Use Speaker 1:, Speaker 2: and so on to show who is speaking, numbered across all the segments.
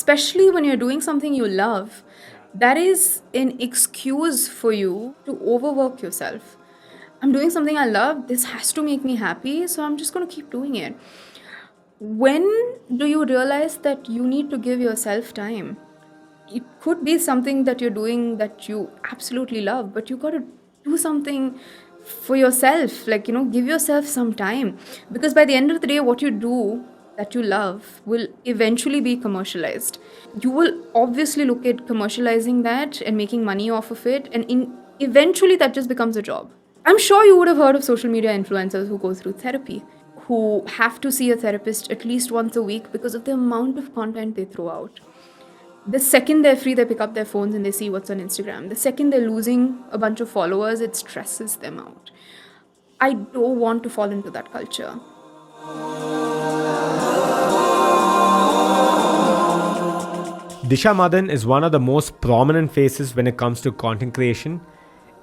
Speaker 1: especially when you're doing something you love, that is an excuse for you to overwork yourself. I'm doing something I love, this has to make me happy, so I'm just going to keep doing it. When do you realize that you need to give yourself time? It could be something that you're doing that you absolutely love, but you got to do something for yourself, like, give yourself some time, because by the end of the day, what you do that you love will eventually be commercialized. You will obviously look at commercializing that and making money off of it, and eventually that just becomes a job. I'm sure you would have heard of social media influencers who go through therapy, who have to see a therapist at least once a week because of the amount of content they throw out. The second they're free, they pick up their phones and they see what's on Instagram. The second they're losing a bunch of followers, it stresses them out. I don't want to fall into that culture.
Speaker 2: Disha Madan is one of the most prominent faces when it comes to content creation,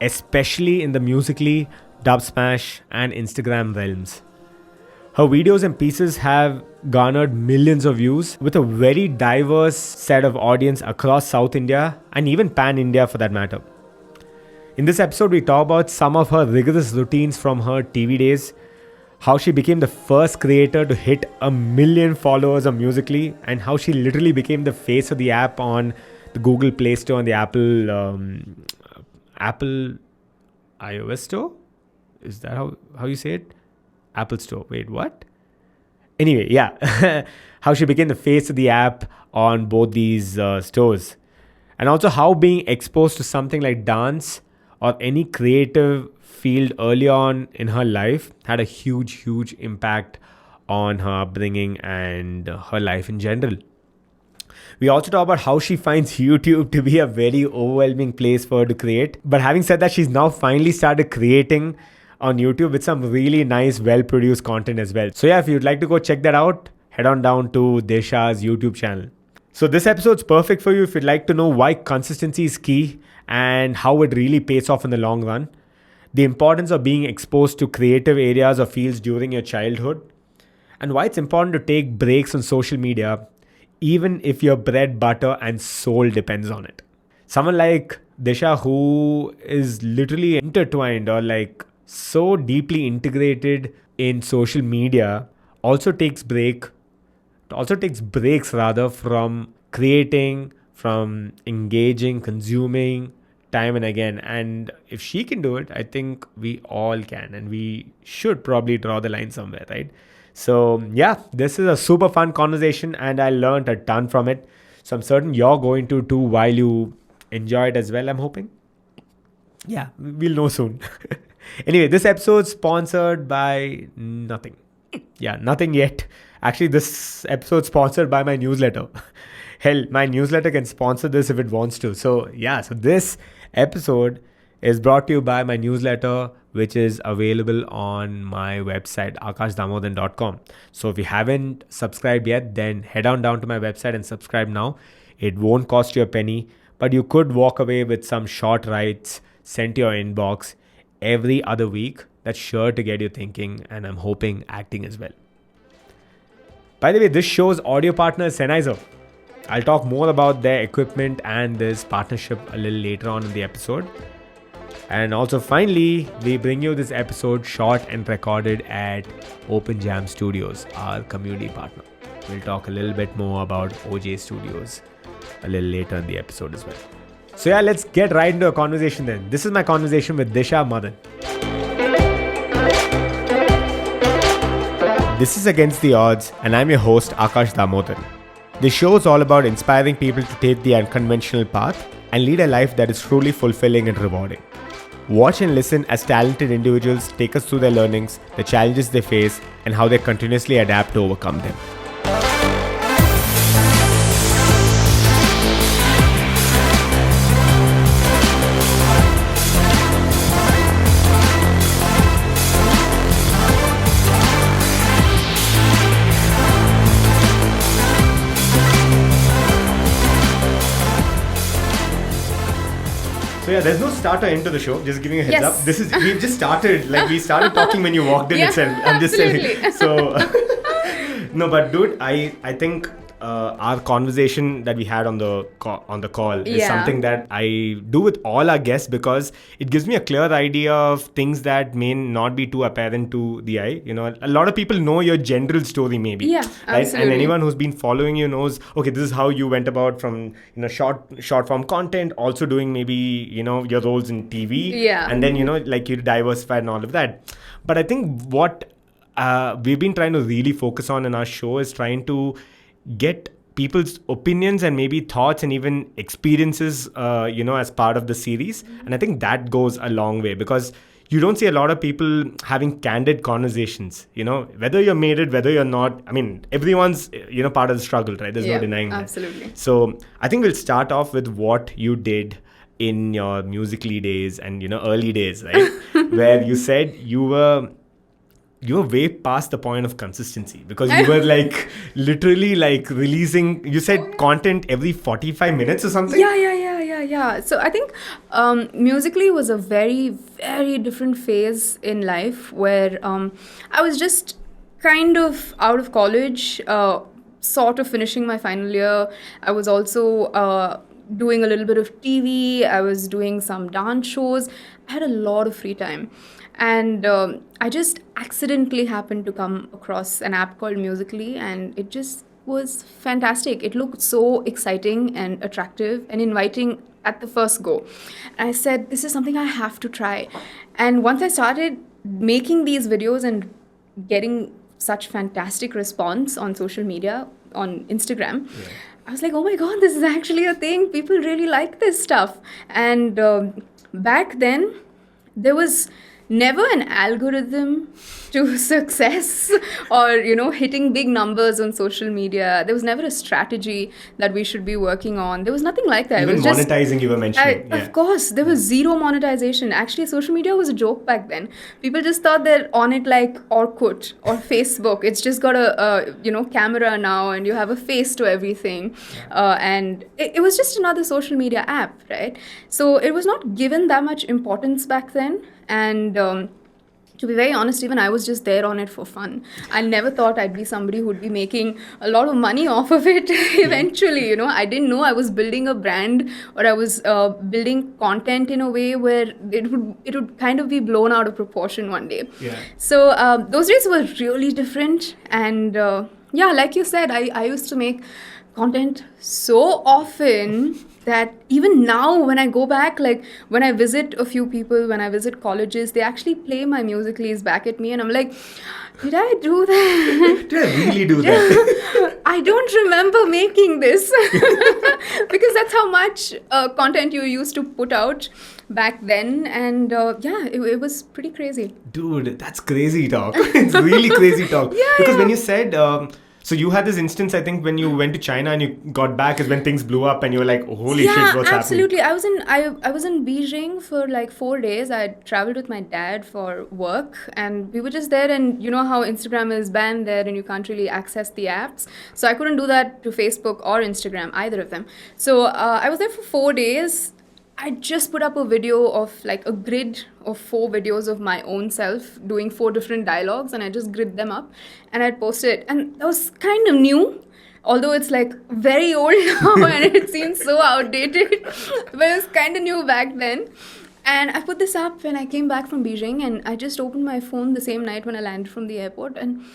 Speaker 2: especially in the Musical.ly, Dubsmash, and Instagram realms. Her videos and pieces have garnered millions of views with a very diverse set of audience across South India and even pan-India for that matter. In this episode, we talk about some of her rigorous routines from her TV days, how she became the first creator to hit 1 million followers on Musical.ly, and how she literally became the face of the app on the Google Play Store and the Apple iOS Store? Is that how you say it? Apple Store. Wait, what? Anyway, yeah. How she became the face of the app on both these stores. And also how being exposed to something like dance or any creative field early on in her life had a huge impact on her upbringing and her life in general. We also talk about how she finds YouTube to be a very overwhelming place for her to create. But having said that, she's now finally started creating on YouTube with some really nice, well-produced content as well. So yeah, if you'd like to go check that out, head on down to Disha's YouTube channel. So this episode's perfect for you if you'd like to know why consistency is key and how it really pays off in the long run, the importance of being exposed to creative areas or fields during your childhood, and why it's important to take breaks on social media even if your bread, butter, and soul depends on it. Someone like Disha, who is literally intertwined or like so deeply integrated in social media, also takes breaks from creating, from engaging, consuming time and again. And if she can do it, I think we all can, and we should probably draw the line somewhere, right? So yeah, this is a super fun conversation and I learned a ton from it. So I'm certain you're going to too while you enjoy it as well, I'm hoping. Yeah, we'll know soon. Anyway, this episode's sponsored by nothing. Yeah, nothing yet. Actually, this episode's sponsored by my newsletter. Hell, my newsletter can sponsor this if it wants to. So yeah, so this episode is brought to you by my newsletter, which is available on my website, akashdamodan.com. So if you haven't subscribed yet, then head on down to my website and subscribe now. It won't cost you a penny, but you could walk away with some short writes sent to your inbox every other week. That's sure to get you thinking, and I'm hoping acting as well. By the way, this show's audio partner is Sennheiser. I'll talk more about their equipment and this partnership a little later on in the episode. And also finally, we bring you this episode shot and recorded at Open Jam Studios, our community partner. We'll talk a little bit more about OJ Studios a little later in the episode as well. So yeah, let's get right into a conversation then. This is my conversation with Disha Madan. This is Against the Odds, and I'm your host, Akash Damodan. This show is all about inspiring people to take the unconventional path and lead a life that is truly fulfilling and rewarding. Watch and listen as talented individuals take us through their learnings, the challenges they face, and how they continuously adapt to overcome them. So yeah, there's no starter into the show. Just giving a heads up. We've just started. Like we started talking when you walked in itself. I'm just saying. So no, but dude, I think our conversation that we had on the call is
Speaker 1: Yeah.
Speaker 2: something that I do with all our guests, because it gives me a clear idea of things that may not be too apparent to the eye. A lot of people know your general story, maybe.
Speaker 1: Yeah,
Speaker 2: Right? And
Speaker 1: absolutely.
Speaker 2: anyone who's been following you knows, okay, this is how you went about from short form content, also doing maybe your roles in TV,
Speaker 1: Yeah.
Speaker 2: and then like you diversified and all of that. But I think what we've been trying to really focus on in our show is trying to get people's opinions and maybe thoughts and even experiences, as part of the series. And I think that goes a long way, because you don't see a lot of people having candid conversations, whether you're made it, whether you're not. I mean, everyone's, part of the struggle, right? There's no denying that.
Speaker 1: Absolutely.
Speaker 2: So I think we'll start off with what you did in your Musically days and, early days, right? Where you said you were way past the point of consistency, because you were like literally like releasing, you said content every 45 minutes or something.
Speaker 1: Yeah. So I think Musically was a very, very different phase in life where I was just kind of out of college, sort of finishing my final year. I was also doing a little bit of TV. I was doing some dance shows. I had a lot of free time. And I just accidentally happened to come across an app called Musically, and it just was fantastic. It looked so exciting and attractive and inviting at the first go. And I said, this is something I have to try. And once I started making these videos and getting such fantastic response on social media, on Instagram, I was like, oh my God, this is actually a thing. People really like this stuff. And back then, there was never an algorithm to success or hitting big numbers on social media. There was never a strategy that we should be working on. There was nothing like that.
Speaker 2: Even
Speaker 1: it was
Speaker 2: monetizing,
Speaker 1: just,
Speaker 2: you were mentioning.
Speaker 1: Of course, there was zero monetization. Actually, social media was a joke back then. People just thought they're on it like Orkut or Facebook. It's just got a camera now, and you have a face to everything. And it was just another social media app, right? So it was not given that much importance back then. And to be very honest, even I was just there on it for fun. I never thought I'd be somebody who'd be making a lot of money off of it eventually. I didn't know I was building a brand, or I was building content in a way where it would kind of be blown out of proportion one day.
Speaker 2: Yeah.
Speaker 1: So those days were really different. And like you said, I used to make content so often that even now when I go back, like when I visit a few people, when I visit colleges, they actually play my Musicallys back at me, and I'm like, did I do that?
Speaker 2: Did I really do that?
Speaker 1: I don't remember making this. Because that's how much content you used to put out back then. And it was pretty crazy.
Speaker 2: Dude, that's crazy talk. It's really crazy talk. Because when you said so you had this instance, I think, when you went to China and you got back is when things blew up and you were like, holy shit, what's
Speaker 1: absolutely.
Speaker 2: happening?
Speaker 1: I was in Beijing for like 4 days. I traveled with my dad for work, and we were just there, and you know how Instagram is banned there and you can't really access the apps. So I couldn't do that to Facebook or Instagram, either of them. So I was there for 4 days. I just put up a video of like a grid of 4 videos of my own self doing 4 different dialogues, and I just grid them up and I'd post it. And that was kind of new, although it's like very old now and it seems so outdated, but it was kind of new back then. And I put this up when I came back from Beijing, and I just opened my phone the same night when I landed from the airport, and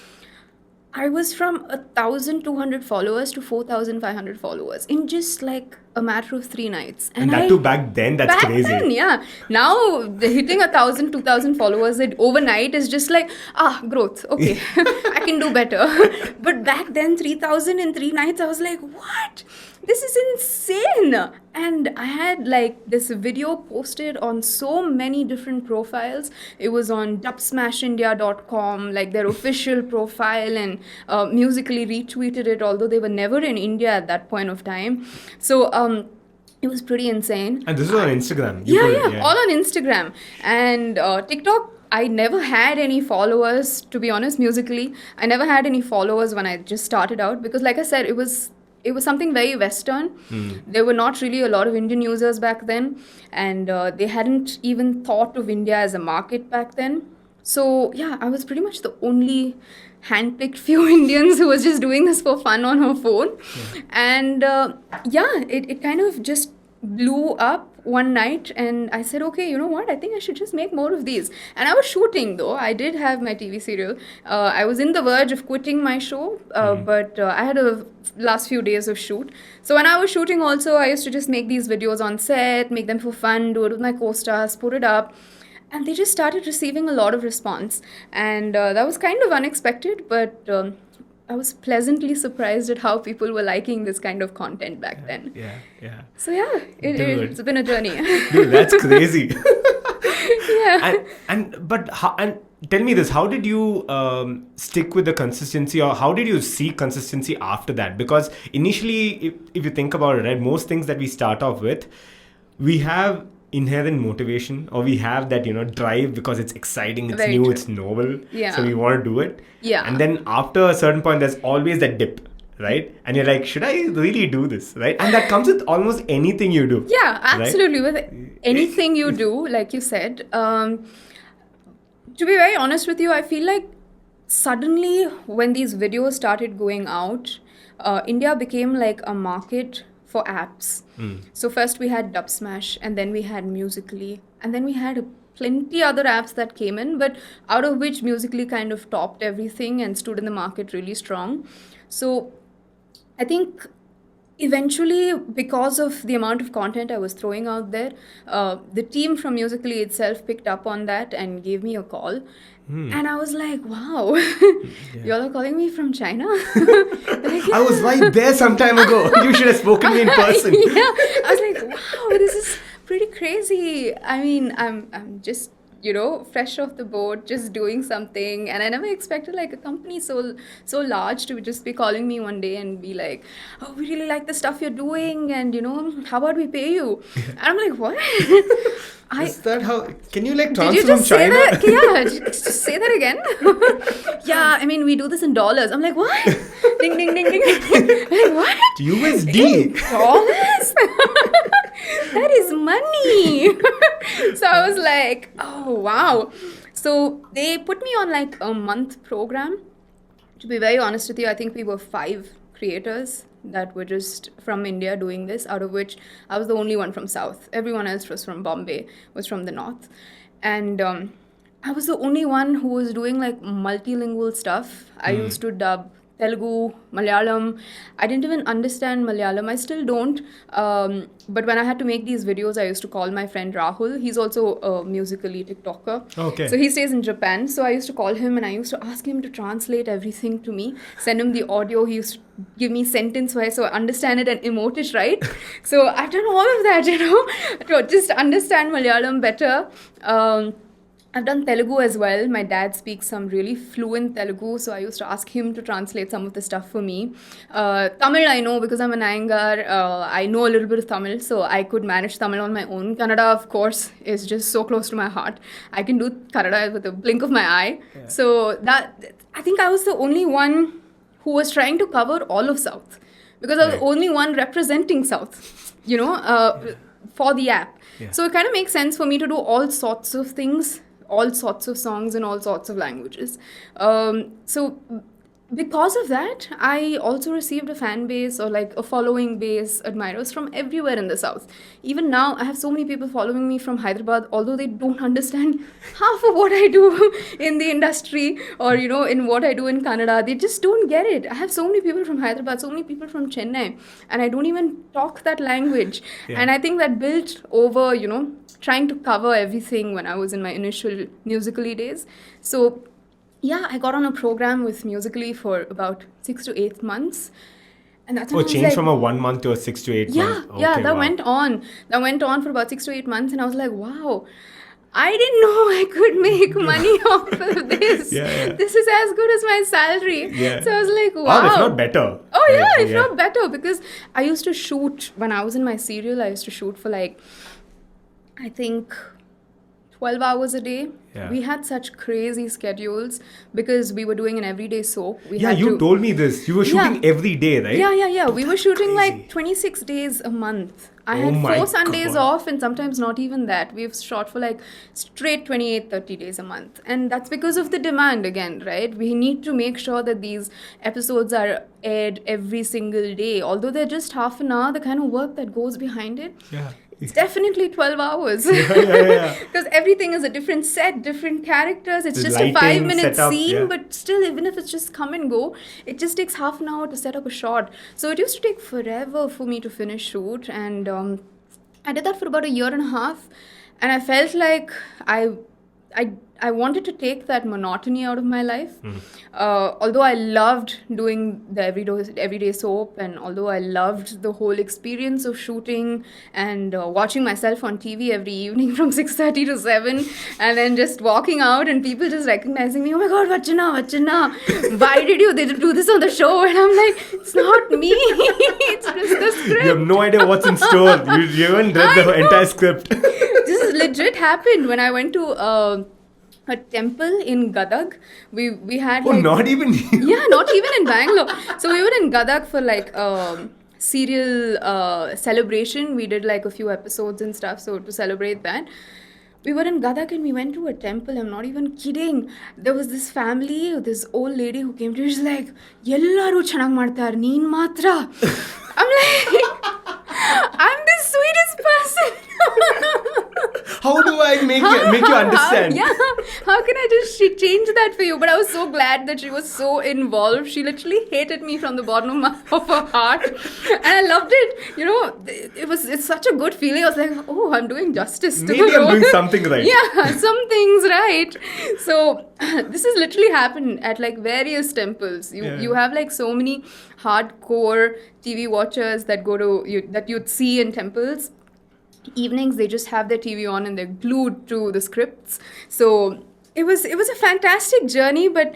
Speaker 1: I was from 1,200 followers to 4,500 followers in just like a matter of 3 nights.
Speaker 2: And that too back then, that's
Speaker 1: back
Speaker 2: crazy.
Speaker 1: Then, yeah. Now, hitting 1,000, 2,000 followers overnight is just like, growth. Okay, I can do better. But back then, 3,000 in 3 nights, I was like, what? This is insane. And I had like this video posted on so many different profiles. It was on dubsmashindia.com, like their official profile, and Musically retweeted it, although they were never in India at that point of time. So it was pretty insane.
Speaker 2: And this is on Instagram.
Speaker 1: All on Instagram. And TikTok, I never had any followers, to be honest. Musically, I never had any followers when I just started out, because like I said, it was something very Western. There were not really a lot of Indian users back then, and they hadn't even thought of India as a market back then. So yeah, I was pretty much the only handpicked few Indians who was just doing this for fun on her phone. And yeah, it kind of just blew up one night, and I said, okay, you know what, I think I should just make more of these. And I was shooting, though I did have my TV serial. I was in the verge of quitting my show, but I had a last few days of shoot. So when I was shooting also, I used to just make these videos on set, make them for fun, do it with my co-stars, put it up, and they just started receiving a lot of response. And that was kind of unexpected, but I was pleasantly surprised at how people were liking this kind of content back then.
Speaker 2: Yeah.
Speaker 1: So yeah,
Speaker 2: Dude.
Speaker 1: it's been a journey.
Speaker 2: Dude, that's crazy.
Speaker 1: Yeah.
Speaker 2: And tell me this: how did you stick with the consistency, or how did you seek consistency after that? Because initially, if you think about it, right, most things that we start off with, we have inherent motivation, or we have that drive because it's exciting, it's
Speaker 1: Very
Speaker 2: new,
Speaker 1: true.
Speaker 2: it's novel,
Speaker 1: Yeah.
Speaker 2: so we want to do it.
Speaker 1: Yeah.
Speaker 2: And then after a certain point, there's always that dip, right? And you're like, should I really do this, right? And that comes with almost anything you do.
Speaker 1: Yeah, absolutely.
Speaker 2: Right?
Speaker 1: With anything you do, like you said, to be very honest with you, I feel like suddenly when these videos started going out, India became like a market for apps. So first we had Dub Smash, and then we had Musically, and then we had plenty other apps that came in, but out of which Musically kind of topped everything and stood in the market really strong. So I think eventually, because of the amount of content I was throwing out there, the team from Musically itself picked up on that and gave me a call. And I was like, wow, y'all are calling me from China? Like,
Speaker 2: I was right there some time ago. You should have spoken to me in person.
Speaker 1: yeah. I was like, wow, this is pretty crazy. I mean, I'm just, fresh off the boat, just doing something. And I never expected like a company so large to just be calling me one day and be like, oh, we really like the stuff you're doing, and how about we pay you? And I'm like, what?
Speaker 2: Is that how? Can you like
Speaker 1: Did
Speaker 2: transfer
Speaker 1: you
Speaker 2: from
Speaker 1: just say
Speaker 2: China?
Speaker 1: that? Yeah, just say that again. Yeah, I mean, we do this in dollars. I'm like, what? Ding, ding, ding, ding, ding. I'm like, what?
Speaker 2: USD.
Speaker 1: Dollars? That is money. So I was like, oh, wow. So they put me on like a month program. To be very honest with you, I think we were 5 creators that were just from India doing this, out of which I was the only one from South. Everyone else was from Bombay, was from the North. And I was the only one who was doing like multilingual stuff. I used to dub Telugu, Malayalam. I didn't even understand Malayalam. I still don't. But when I had to make these videos, I used to call my friend Rahul. He's also a Musically TikToker.
Speaker 2: Okay.
Speaker 1: So he stays in Japan. So I used to call him and I used to ask him to translate everything to me, send him the audio. He used to give me sentence wise so I understand it and emote it right. So I've done all of that, to just understand Malayalam better. I've done Telugu as well. My dad speaks some really fluent Telugu, so I used to ask him to translate some of the stuff for me. Tamil I know because I'm an Iyengar. I know a little bit of Tamil, so I could manage Tamil on my own. Kannada, of course, is just so close to my heart. I can do Kannada with a blink of my eye. Yeah. So that, I think I was the only one who was trying to cover all of South, because I was the only one representing South, for the app. Yeah. So it kind of makes sense for me to do all sorts of things, all sorts of songs in all sorts of languages. So because of that, I also received a fan base, or like a following base, admirers from everywhere in the South. Even now, I have so many people following me from Hyderabad, although they don't understand half of what I do in the industry, or, in what I do in Kannada. They just don't get it. I have so many people from Hyderabad, so many people from Chennai, and I don't even talk that language. Yeah. And I think that built over, trying to cover everything when I was in my initial Musically days. So yeah, I got on a program with Musically for about 6 to 8 months. And that's when
Speaker 2: changed from a 1 month to a 6 to 8 months.
Speaker 1: Okay, yeah, that went on. That went on for about 6 to 8 months, and I was like, wow, I didn't know I could make money off of this. Yeah. This is as good as my salary. Yeah. So I was like, wow.
Speaker 2: If not better.
Speaker 1: Oh yeah, if not better, because I used to shoot, when I was in my serial, I used to shoot for like, I think 12 hours a day.
Speaker 2: Yeah.
Speaker 1: We had such crazy schedules because we were doing an everyday soap. We
Speaker 2: Yeah,
Speaker 1: had
Speaker 2: you
Speaker 1: to.
Speaker 2: told me this. You were shooting
Speaker 1: Yeah.
Speaker 2: every day, right?
Speaker 1: Yeah.
Speaker 2: Dude,
Speaker 1: We were
Speaker 2: that's
Speaker 1: shooting
Speaker 2: crazy.
Speaker 1: like 26 days a month. I
Speaker 2: Oh
Speaker 1: had
Speaker 2: my
Speaker 1: 4 Sundays
Speaker 2: God.
Speaker 1: off and sometimes not even that. We've shot for like straight 28, 30 days a month. And that's because of the demand again, right? We need to make sure that these episodes are aired every single day. Although they're just half an hour, the kind of work that goes behind it,
Speaker 2: Yeah.
Speaker 1: it's definitely 12 hours.
Speaker 2: Yeah.
Speaker 1: Because everything is a different set, different characters. It's
Speaker 2: The
Speaker 1: just a
Speaker 2: lighting,
Speaker 1: 5 minute
Speaker 2: setup,
Speaker 1: scene,
Speaker 2: yeah.
Speaker 1: but still, even if it's just come and go, it just takes half an hour to set up a shot. So it used to take forever for me to finish shoot. And I did that for about a year and a half. And I felt like I, I wanted to take that monotony out of my life. Although I loved doing the everyday soap, and although I loved the whole experience of shooting and watching myself on TV every evening from 6:30 to 7, and then just walking out and people just recognizing me, oh my God, Vachana, why did you do this on the show? And I'm like, it's not me, it's just the script.
Speaker 2: You have no idea what's in store. You haven't read the entire script.
Speaker 1: This is legit happened when I went to a temple in Gadag. We had
Speaker 2: Oh,
Speaker 1: like,
Speaker 2: not even you.
Speaker 1: yeah, not even in Bangalore. So we were in Gadag for like serial celebration. We did like a few episodes and stuff. So to celebrate that, we were in Gadak and we went to a temple. I'm not even kidding. There was this family, this old lady who came to me. She's like, "Yellaru chanag ಮಾಡ್ತಾರ್, ನೀನ್ ಮಾತ್ರ." I'm like, I'm the sweetest person.
Speaker 2: How do I make you understand?
Speaker 1: How can I just change that for you? But I was so glad that she was so involved. She literally hated me from the bottom of her heart, and I loved it. You know, it's such a good feeling. I was like, oh, I'm doing justice to
Speaker 2: Maybe
Speaker 1: the
Speaker 2: I'm
Speaker 1: role.
Speaker 2: doing something right.
Speaker 1: Yeah, some things right. So this has literally happened at like various temples. You have like so many hardcore TV watchers that go to that you'd see in temples. Evenings they just have their TV on and they're glued to the scripts. So it was a fantastic journey, but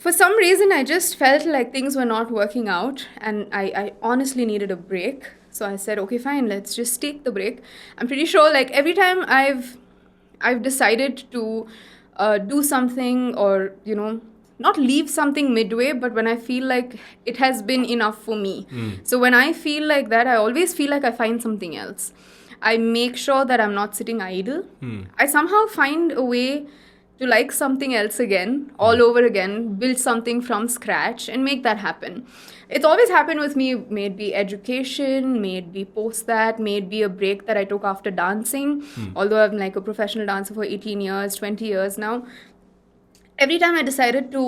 Speaker 1: for some reason I just felt like things were not working out, and I honestly needed a break. So I said, okay, fine, let's just take the break. I'm pretty sure like every time I've decided to do something, or not leave something midway, but when I feel like it has been enough for me. So when I feel like that, I always feel like I find something else. I make sure that I'm not sitting idle. I somehow find a way to like something else again, all over again, build something from scratch and make that happen. It's always happened with me, may it be education, may it be post that, may it be a break that I took after dancing. Although I'm like a professional dancer for 18 years, 20 years now. Every time I decided to,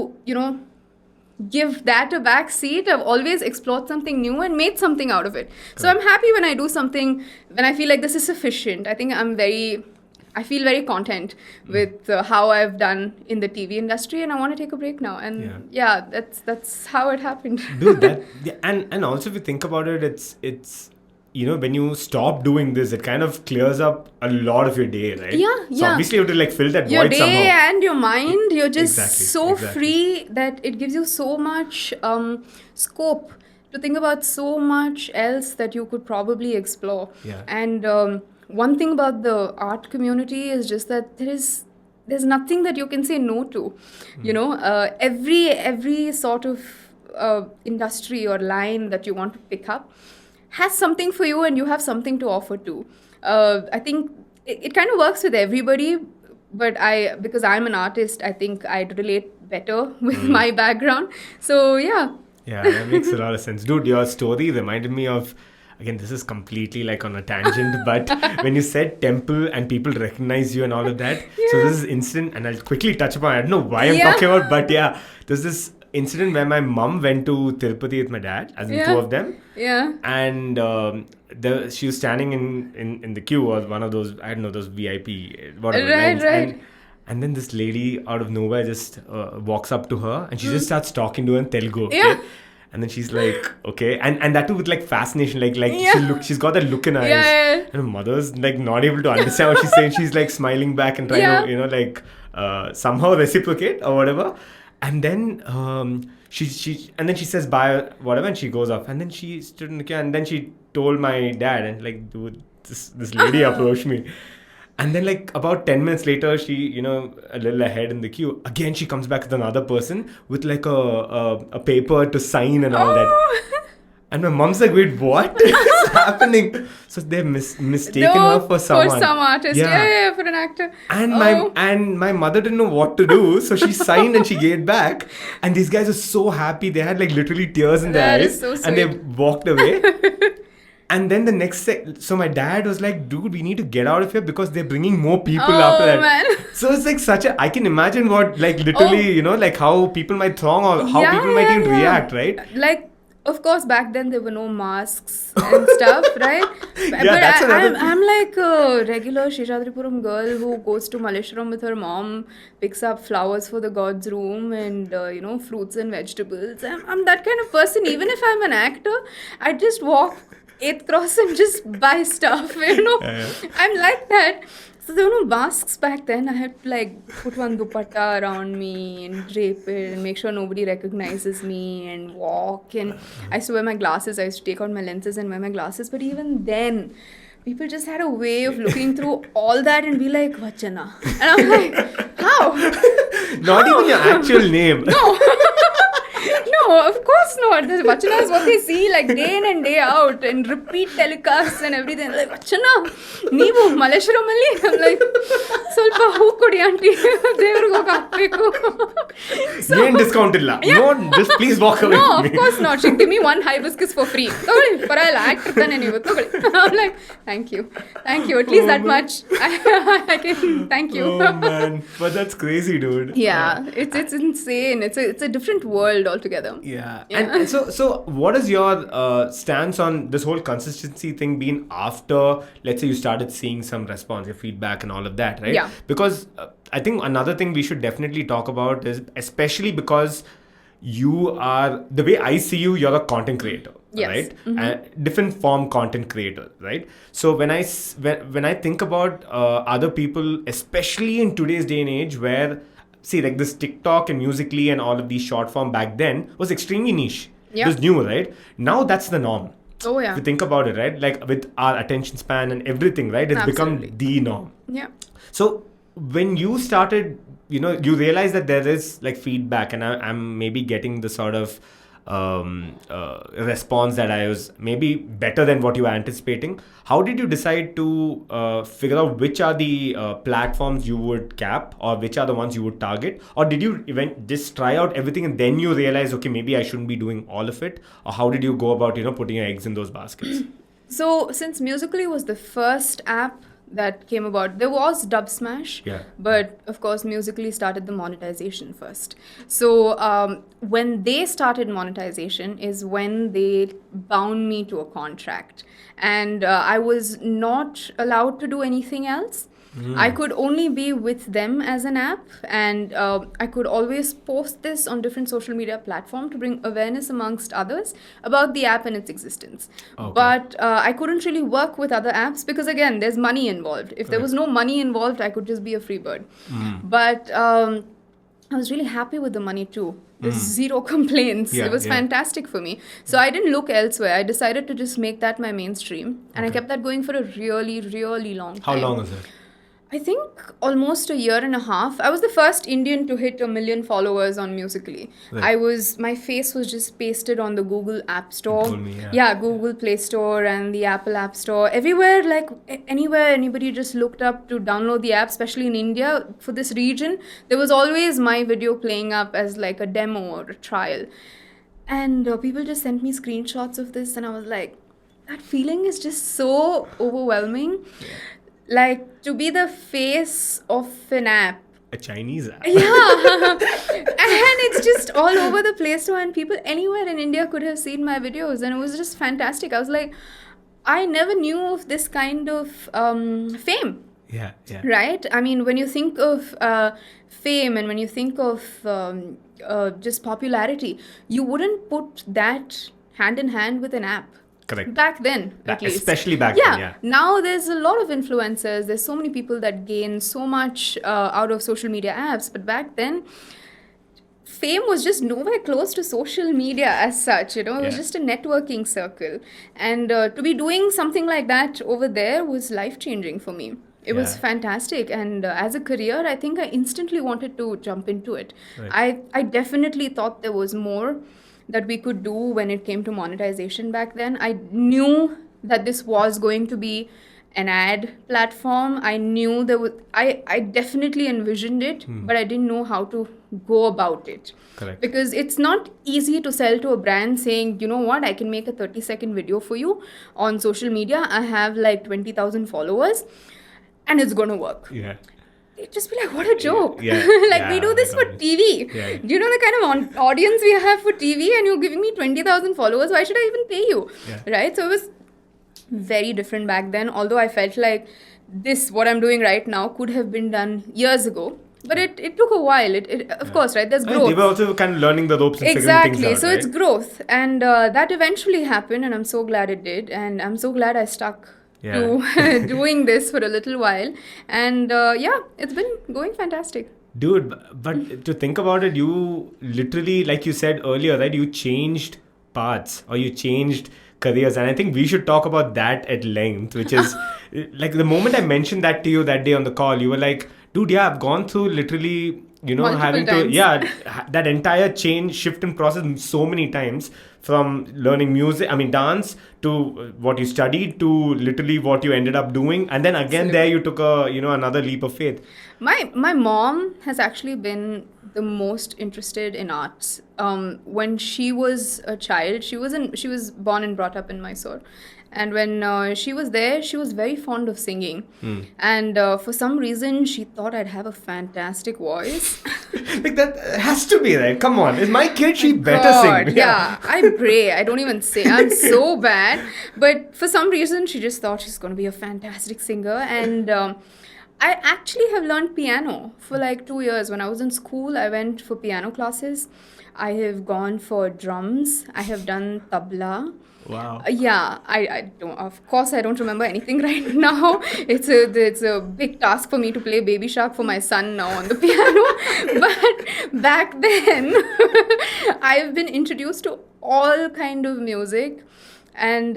Speaker 1: give that a back seat, I've always explored something new and made something out of it. So I'm happy when I do something, when I feel like this is sufficient. I think I feel very content with how I've done in the TV industry, and I want to take a break now. And yeah, that's how it happened.
Speaker 2: Dude, and also if you think about it, it's when you stop doing this, it kind of clears up a lot of your day, right? So obviously you have to like fill that
Speaker 1: your
Speaker 2: void
Speaker 1: day
Speaker 2: somehow.
Speaker 1: and your mind, you're just
Speaker 2: Exactly.
Speaker 1: free that it gives you so much scope to think about so much else that you could probably explore. And one thing about the art community is just that there's nothing that you can say no to. Every sort of industry or line that you want to pick up has something for you, and you have something to offer too. I think it kind of works with everybody, but because I'm an artist, I think I'd relate better with my background. So yeah,
Speaker 2: that makes a lot of sense. Dude, your story reminded me of, again, this is completely like on a tangent, but when you said temple and people recognize you and all of that, so this is instant, and I'll quickly touch upon, I don't know why I'm talking about, but there's this incident where my mum went to Tirupati with my dad, as in two of them. And she was standing in the queue, or one of those, I don't know, those VIP whatever lines. And then this lady out of nowhere just walks up to her, and she just starts talking to her in Telugu. Okay? And then she's like, okay, and that too with like fascination, like she's got that look in her eyes, and her mother's like not able to understand what she's saying. She's like smiling back and trying to somehow reciprocate or whatever. And then and then she says bye, whatever, and she goes off. And then she stood in the queue, and then she told my dad, and like, dude, this lady approached me. And then like about 10 minutes later, she, a little ahead in the queue, again she comes back with another person with like a paper to sign and all that.
Speaker 1: Oh,
Speaker 2: And my mom's like, wait, what is happening? So they've mistaken her
Speaker 1: no,
Speaker 2: for
Speaker 1: for
Speaker 2: someone.
Speaker 1: some artist. Yeah,
Speaker 2: Yeah.
Speaker 1: yeah, yeah, for an actor.
Speaker 2: And
Speaker 1: Oh,
Speaker 2: my mother didn't know what to do, so she signed and she gave it back. And these guys are so happy; they had like literally tears in their
Speaker 1: that is
Speaker 2: eyes,
Speaker 1: so
Speaker 2: and they
Speaker 1: sweet.
Speaker 2: walked away. And then the next so my dad was like, dude, we need to get out of here because they're bringing more people after
Speaker 1: Oh,
Speaker 2: that.
Speaker 1: man.
Speaker 2: So it's like I can imagine what, like,
Speaker 1: Oh,
Speaker 2: literally, like how people might throng or how
Speaker 1: yeah,
Speaker 2: people might
Speaker 1: yeah,
Speaker 2: even
Speaker 1: yeah.
Speaker 2: react, right?
Speaker 1: Like, of course, back then there were no masks and stuff, right? But
Speaker 2: Yeah, that's another thing.
Speaker 1: I'm like a regular Sheshadripuram girl who goes to Malleshwaram with her mom, picks up flowers for the god's room and, fruits and vegetables. I'm that kind of person. Even if I'm an actor, I just walk 8th cross and just buy stuff,
Speaker 2: Yeah.
Speaker 1: I'm like that. So there were no masks back then. I had to like put one dupatta around me and drape it and make sure nobody recognizes me and walk. And I used to wear my glasses. I used to take out my lenses and wear my glasses. But even then, people just had a way of looking through all that and be like, Vachana. And I'm like, how?
Speaker 2: Not even your actual name.
Speaker 1: No. No, of course not. The Vachana is what they see like day in and day out and repeat telecasts and everything. Like, Vachana, Neevu, Malleshwaramali. I'm like, Solpa hoo kodi auntie. Devargu oka hakbeku.
Speaker 2: ಏನು discount ಇಲ್ಲ. No, just please walk away
Speaker 1: No,
Speaker 2: from
Speaker 1: of
Speaker 2: me.
Speaker 1: course not. She'd give me one hibiscus for free. Togoli, parayilla, actor tane ನೀವು ತಗೊಳ್ಳಿ. I'm like, thank you. Thank you. At least that much. I can, thank you.
Speaker 2: Oh man, but that's crazy, dude.
Speaker 1: Yeah, it's insane. It's a different world altogether.
Speaker 2: Yeah.
Speaker 1: Yeah.
Speaker 2: And so what is your stance on this whole consistency thing been after, let's say, you started seeing some response, your feedback and all of that, right?
Speaker 1: Yeah.
Speaker 2: Because I think another thing we should definitely talk about is, especially because you are, the way I see you, you're a content creator.
Speaker 1: Yes.
Speaker 2: Right? Different form content creator, right? So when I think about other people, especially in today's day and age, where see, like this TikTok and Musically and all of these short form back then was extremely niche.
Speaker 1: Yeah.
Speaker 2: It was new, right? Now that's the norm.
Speaker 1: Oh, yeah.
Speaker 2: If you think about it, right? Like with our attention span and everything, right? It's
Speaker 1: Absolutely.
Speaker 2: become the norm.
Speaker 1: Yeah.
Speaker 2: So when you started, you realize that there is like feedback, and I'm maybe getting the sort of response that I was maybe better than what you were anticipating. How did you decide to figure out which are the platforms you would cap, or which are the ones you would target? Or did you just try out everything and then you realize, okay, maybe I shouldn't be doing all of it? Or how did you go about, putting your eggs in those baskets?
Speaker 1: So since Musically was the first app that came about, there was Dub Smash,
Speaker 2: Yeah.
Speaker 1: but of course Musically started the monetization first. So when they started monetization is when they bound me to a contract, and I was not allowed to do anything else. I could only be with them as an app, and I could always post this on different social media platforms to bring awareness amongst others about the app and its existence.
Speaker 2: Okay.
Speaker 1: But I couldn't really work with other apps because, again, there's money involved. If there was no money involved, I could just be a free bird. But I was really happy with the money too. There's zero complaints.
Speaker 2: Yeah,
Speaker 1: It was
Speaker 2: yeah.
Speaker 1: fantastic for me. So I didn't look elsewhere. I decided to just make that my mainstream. And I kept that going for a really, really long time.
Speaker 2: How long is it?
Speaker 1: I think almost a year and a half. I was the first Indian to hit 1 million followers on Musically.
Speaker 2: Right.
Speaker 1: My face was just pasted on the Google App Store.
Speaker 2: told me, yeah.
Speaker 1: Google Play Store and the Apple App Store. Everywhere, like anywhere anybody just looked up to download the app, especially in India, for this region, there was always my video playing up as like a demo or a trial. And people just sent me screenshots of this, and I was like, that feeling is just so overwhelming. Like, to be the face of an app.
Speaker 2: A Chinese app.
Speaker 1: Yeah. And it's just all over the Play Store, and people anywhere in India could have seen my videos, and it was just fantastic. I was like, I never knew of this kind of fame.
Speaker 2: Yeah, yeah.
Speaker 1: Right? I mean, when you think of fame and when you think of just popularity, you wouldn't put that hand in hand with an app.
Speaker 2: Correct.
Speaker 1: Back then, at least.
Speaker 2: Especially back then, yeah.
Speaker 1: Now there's a lot of influencers. There's so many people that gain so much out of social media apps. But back then, fame was just nowhere close to social media as such. It was
Speaker 2: Yeah.
Speaker 1: just a networking circle. And to be doing something like that over there was life-changing for me. It was
Speaker 2: Yeah.
Speaker 1: fantastic, and as a career, I think I instantly wanted to jump into it.
Speaker 2: Right.
Speaker 1: I definitely thought there was more that we could do when it came to monetization back then. I knew that this was going to be an ad platform. I knew there was. I definitely envisioned it, but I didn't know how to go about it.
Speaker 2: Correct.
Speaker 1: Because it's not easy to sell to a brand saying, you know what, I can make a 30-second video for you on social media. I have like 20,000 followers and it's going to work.
Speaker 2: Yeah.
Speaker 1: They'd just be like, what a joke.
Speaker 2: Yeah.
Speaker 1: Like, we
Speaker 2: Yeah,
Speaker 1: do
Speaker 2: oh
Speaker 1: this
Speaker 2: my
Speaker 1: for
Speaker 2: God.
Speaker 1: TV.
Speaker 2: Yeah.
Speaker 1: Do you know the kind of audience we have for TV and you're giving me 20,000 followers? Why should I even pay you?
Speaker 2: Yeah.
Speaker 1: Right? So it was very different back then. Although I felt like this, what I'm doing right now, could have been done years ago. But it took a while. Of course, right? There's
Speaker 2: And
Speaker 1: growth.
Speaker 2: they were also kind of learning the ropes and
Speaker 1: Exactly.
Speaker 2: figuring things out.
Speaker 1: So
Speaker 2: right?
Speaker 1: it's growth. And that eventually happened. And I'm so glad it did. And I'm so glad I stuck to doing this for a little while. And yeah, it's been going fantastic.
Speaker 2: Dude, but to think about it, you literally, like you said earlier, right? You changed paths or you changed careers. And I think we should talk about that at length, which is like the moment I mentioned that to you that day on the call, you were like, dude, yeah, I've gone through literally,
Speaker 1: Multiple
Speaker 2: having
Speaker 1: times.
Speaker 2: that entire change, shift and process so many times, from learning dance, to what you studied, to literally what you ended up doing. And then again, there you took another leap of faith.
Speaker 1: My mom has actually been the most interested in arts. When she was a child, she was born and brought up in Mysore, and when she was there, she was very fond of singing, and for some reason, she thought I'd have a fantastic voice.
Speaker 2: Like, that has to be right. Come on, is my kid? She better
Speaker 1: God,
Speaker 2: sing.
Speaker 1: yeah, I pray. I don't even sing. I'm so bad. But for some reason, she just thought she's going to be a fantastic singer. And I actually have learned piano for like 2 years. When I was in school, I went for piano classes. I have gone for drums. I have done tabla.
Speaker 2: Wow.
Speaker 1: Yeah, I don't. Of course, I don't remember anything right now. It's a big task for me to play Baby Shark for my son now on the piano. But back then, I've been introduced to all kind of music, and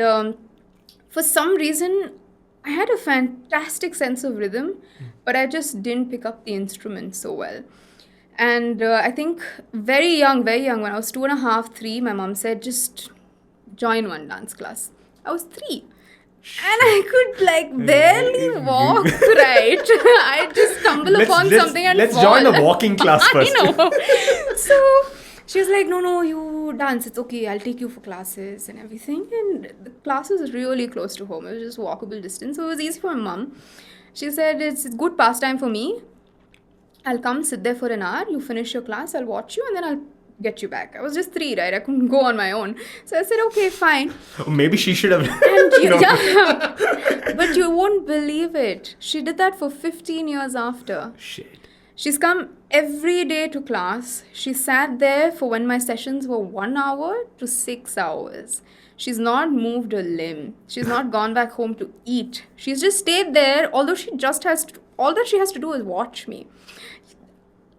Speaker 1: for some reason, I had a fantastic sense of rhythm, but I just didn't pick up the instrument so well. And I think very young, when I was 2.5, 3, my mom said, just join one dance class. I was 3. And I could like barely walk right. I just stumble upon something and
Speaker 2: let's
Speaker 1: fall.
Speaker 2: join a walking class first.
Speaker 1: I know. So she was like, no, you dance. It's okay. I'll take you for classes and everything. And the class was really close to home. It was just walkable distance. So it was easy for my mom. She said, it's good pastime for me. I'll come sit there for an hour. You finish your class. I'll watch you and then I'll get you back. I was just 3, right? I couldn't go on my own. So I said, okay, fine.
Speaker 2: Maybe she should have.
Speaker 1: And yeah. But you won't believe it. She did that for 15 years after.
Speaker 2: Shit.
Speaker 1: She's come every day to class. She sat there for when my sessions were 1 hour to 6 hours. She's not moved a limb. She's not gone back home to eat. She's just stayed there, although she just has to, all that she has to do is watch me.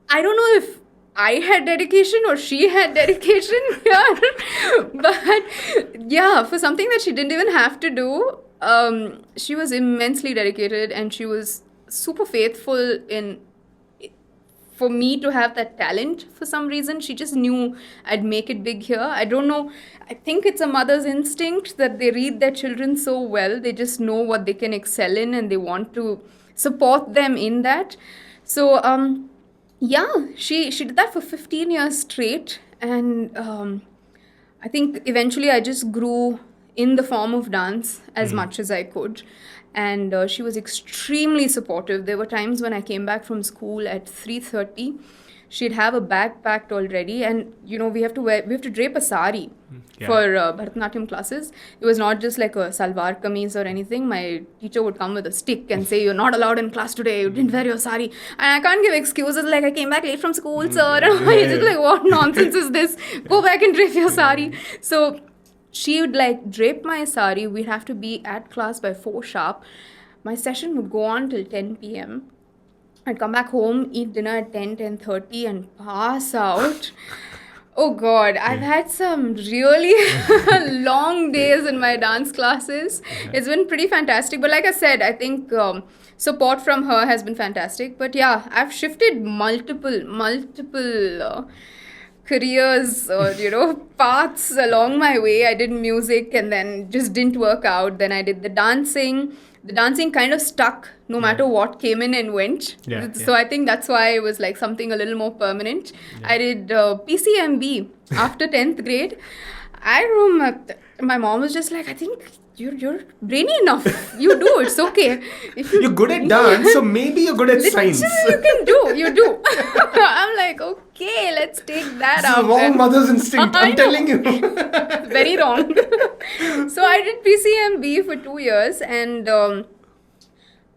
Speaker 1: I don't know if I had dedication or she had dedication here. But yeah, for something that she didn't even have to do, she was immensely dedicated and she was super faithful in for me to have that talent for some reason. She just knew I'd make it big here. I don't know. I think it's a mother's instinct that they read their children so well. They just know what they can excel in and they want to support them in that. So, yeah, she did that for 15 years straight. And I think eventually I just grew in the form of dance as much as I could. And she was extremely supportive. There were times when I came back from school at 3:30. She'd have a bag packed already, and we have to drape a sari for Bharatanatyam classes. It was not just like a salwar kameez or anything. My teacher would come with a stick and say, "You're not allowed in class today. You didn't wear your sari." And I can't give excuses like I came back late from school, sir. And I just like, what nonsense is this? Go back and drape your sari. So she would like drape my sari. We'd have to be at class by 4 sharp. My session would go on till 10 p.m. I'd come back home, eat dinner at 10:30 and pass out. Oh God, I've had some really long days in my dance classes. It's been pretty fantastic. But like I said, I think support from her has been fantastic. But yeah, I've shifted multiple careers or paths along my way. I did music and then just didn't work out. Then I did the dancing. The dancing kind of stuck no
Speaker 2: Yeah.
Speaker 1: matter what came in and went.
Speaker 2: Yeah,
Speaker 1: So
Speaker 2: yeah.
Speaker 1: I think that's why it was like something a little more permanent. I did PCMB after 10th grade. I remember my mom was just like, I think you're brainy enough. You do. It's okay. If
Speaker 2: You're good at dance, so maybe you're good at science.
Speaker 1: you can do. You do. I'm like, okay, let's take that
Speaker 2: This is
Speaker 1: out.
Speaker 2: wrong
Speaker 1: then.
Speaker 2: mother's instinct.
Speaker 1: I
Speaker 2: I'm
Speaker 1: know.
Speaker 2: telling you.
Speaker 1: Very wrong. So I did PCMB for 2 years, and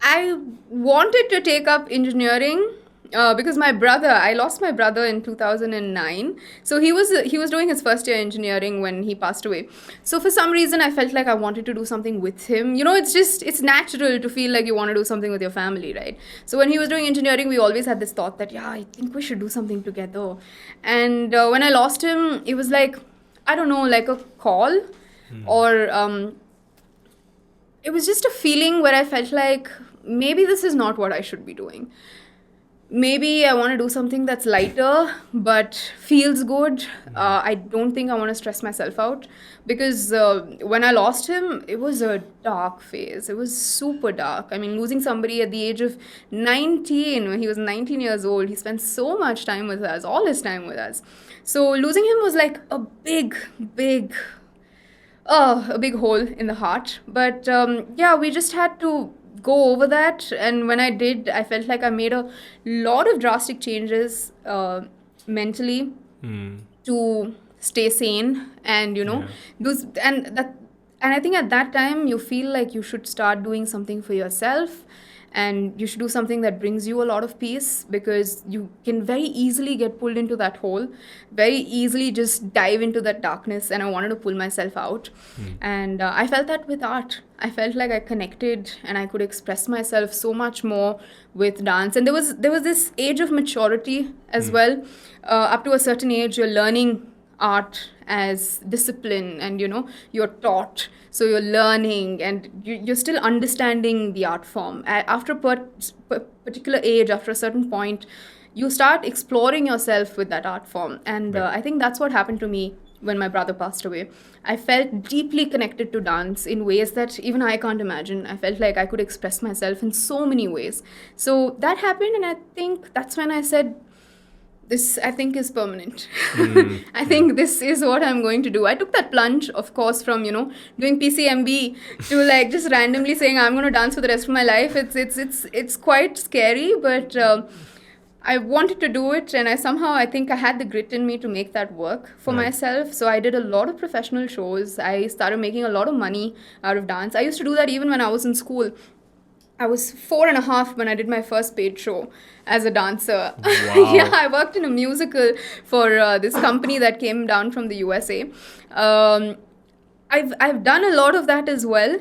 Speaker 1: I wanted to take up engineering because I lost my brother in 2009. So he was doing his first year engineering when he passed away. So for some reason, I felt like I wanted to do something with him. It's natural to feel like you want to do something with your family, right? So when he was doing engineering, we always had this thought that, yeah, I think we should do something together. And when I lost him, it was like, I don't know, like a call or it was just a feeling where I felt like maybe this is not what I should be doing. Maybe I want to do something that's lighter but feels good. I don't think I want to stress myself out because when I lost him, it was a dark phase. It was super dark. I mean, losing somebody at the age of 19, when he was 19 years old, he spent so much time with us, all his time with us. So losing him was like a big hole in the heart. But yeah, we just had to go over that. And when I did, I felt like I made a lot of drastic changes mentally to stay sane and do and I think at that time you feel like you should start doing something for yourself, and you should do something that brings you a lot of peace, because you can very easily get pulled into that hole, very easily just dive into that darkness. And I wanted to pull myself out. And I felt that with art. I felt like I connected and I could express myself so much more with dance. And there was this age of maturity as well. Up to a certain age, you're learning art as discipline, and you're taught, so you're learning and you're still understanding the art form. After a particular age, after a certain point, you start exploring yourself with that art form. And I think that's what happened to me when my brother passed away. I felt deeply connected to dance in ways that even I can't imagine. I felt like I could express myself in so many ways. So that happened, and I think that's when I said, this, I think, is permanent. I think this is what I'm going to do. I took that plunge, of course, from doing PCMB to like just randomly saying I'm going to dance for the rest of my life. It's quite scary, but I wanted to do it, and I think I had the grit in me to make that work for
Speaker 2: Right.
Speaker 1: myself. So I did a lot of professional shows. I started making a lot of money out of dance. I used to do that even when I was in school. I was 4.5 when I did my first paid show as a dancer.
Speaker 2: Wow.
Speaker 1: Yeah, I worked in a musical for this company that came down from the USA. I've done a lot of that as well,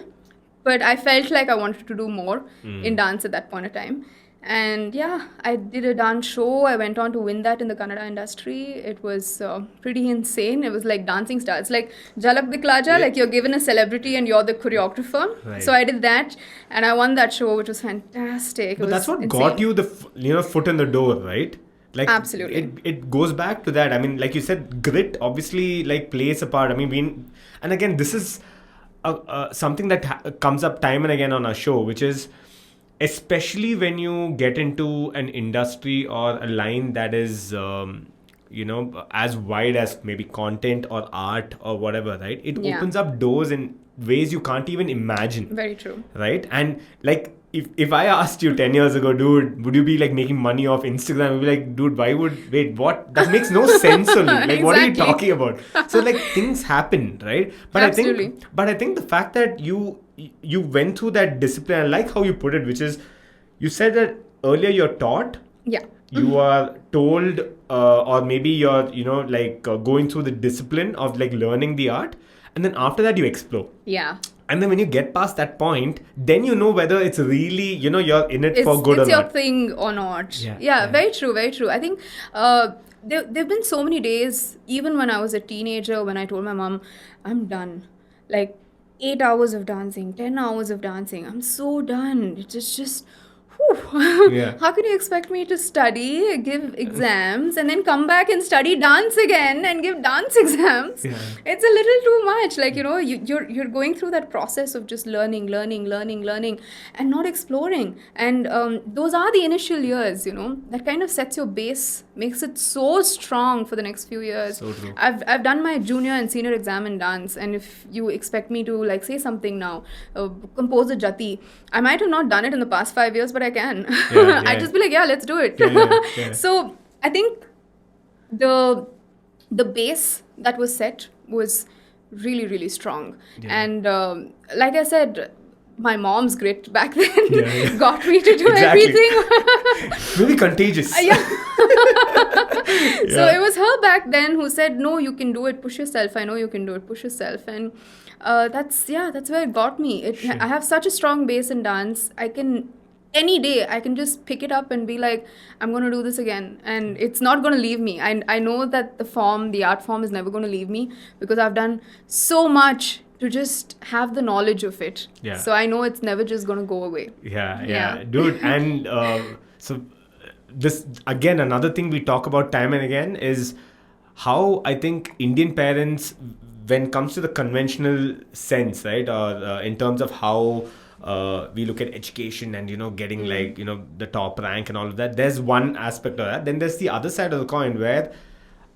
Speaker 1: but I felt like I wanted to do more in dance at that point of time. And yeah, I did a dance show. I went on to win that in the Kannada industry. It was pretty insane. It was like dancing stars. It's like Jalak Diklaja,
Speaker 2: Yeah.
Speaker 1: like you're given a celebrity and you're the choreographer.
Speaker 2: Right.
Speaker 1: So I did that, and I won that show, which was fantastic. It
Speaker 2: But
Speaker 1: was
Speaker 2: that's what
Speaker 1: insane.
Speaker 2: got you the foot in the door, right? Like
Speaker 1: Absolutely.
Speaker 2: it goes back to that. I mean, like you said, grit obviously like plays a part. I mean, and again, this is something that comes up time and again on our show, which is especially when you get into an industry or a line that is as wide as maybe content or art or whatever, right? It
Speaker 1: Yeah.
Speaker 2: opens up doors in ways you can't even imagine.
Speaker 1: Very true.
Speaker 2: Right? And like if I asked you 10 years ago, dude, would you be like making money off Instagram? I'd be like, dude, what? That makes no sense only. Like, what are you
Speaker 1: Exactly.
Speaker 2: talking about? So like things happen, right?
Speaker 1: Absolutely.
Speaker 2: I think the fact that you went through that discipline, I like how you put it, which is you said that earlier you're taught,
Speaker 1: Yeah.
Speaker 2: you are told, or maybe you're going through the discipline of like learning the art, and then after that you explore.
Speaker 1: Yeah.
Speaker 2: And then when you get past that point, then you know whether it's really, you're in it for good or
Speaker 1: It's your
Speaker 2: not.
Speaker 1: thing or not.
Speaker 2: Yeah,
Speaker 1: Yeah,
Speaker 2: yeah.
Speaker 1: very true, very true. I think there've been so many days, even when I was a teenager, when I told my mom, I'm done. Like 8 hours of dancing, 10 hours of dancing. I'm so done. It's just whew,
Speaker 2: Yeah.
Speaker 1: how can you expect me to study, give exams, and then come back and study dance again and give dance exams?
Speaker 2: Yeah.
Speaker 1: It's a little too much. Like, you're going through that process of just learning, and not exploring. And those are the initial years, that kind of sets your base, makes it so strong for the next few years.
Speaker 2: So true.
Speaker 1: I've done my junior and senior exam in dance, and if you expect me to like say something now, compose a jati, I might have not done it in the past 5 years, but I can.
Speaker 2: Yeah,
Speaker 1: I'd
Speaker 2: yeah.
Speaker 1: just be like, yeah, let's do it.
Speaker 2: Yeah.
Speaker 1: So I think the base that was set was really, really strong.
Speaker 2: Yeah.
Speaker 1: And like I said, my mom's grit back then
Speaker 2: Yeah.
Speaker 1: got me to do
Speaker 2: Exactly.
Speaker 1: everything.
Speaker 2: Really contagious.
Speaker 1: Yeah. So
Speaker 2: Yeah.
Speaker 1: it was her back then who said, no, you can do it, push yourself. I know you can do it, push yourself. And that's where it got me.
Speaker 2: Sure.
Speaker 1: I have such a strong base in dance. Any day I can just pick it up and be like, I'm going to do this again, and it's not going to leave me. I know that the art form is never going to leave me, because I've done so much to just have the knowledge of it.
Speaker 2: Yeah.
Speaker 1: So I know it's never just going to go away.
Speaker 2: Yeah, dude. And so this, again, another thing we talk about time and again is how I think Indian parents, when it comes to the conventional sense, right, or in terms of how we look at education and getting like the top rank and all of that, there's one aspect of that. Then there's the other side of the coin where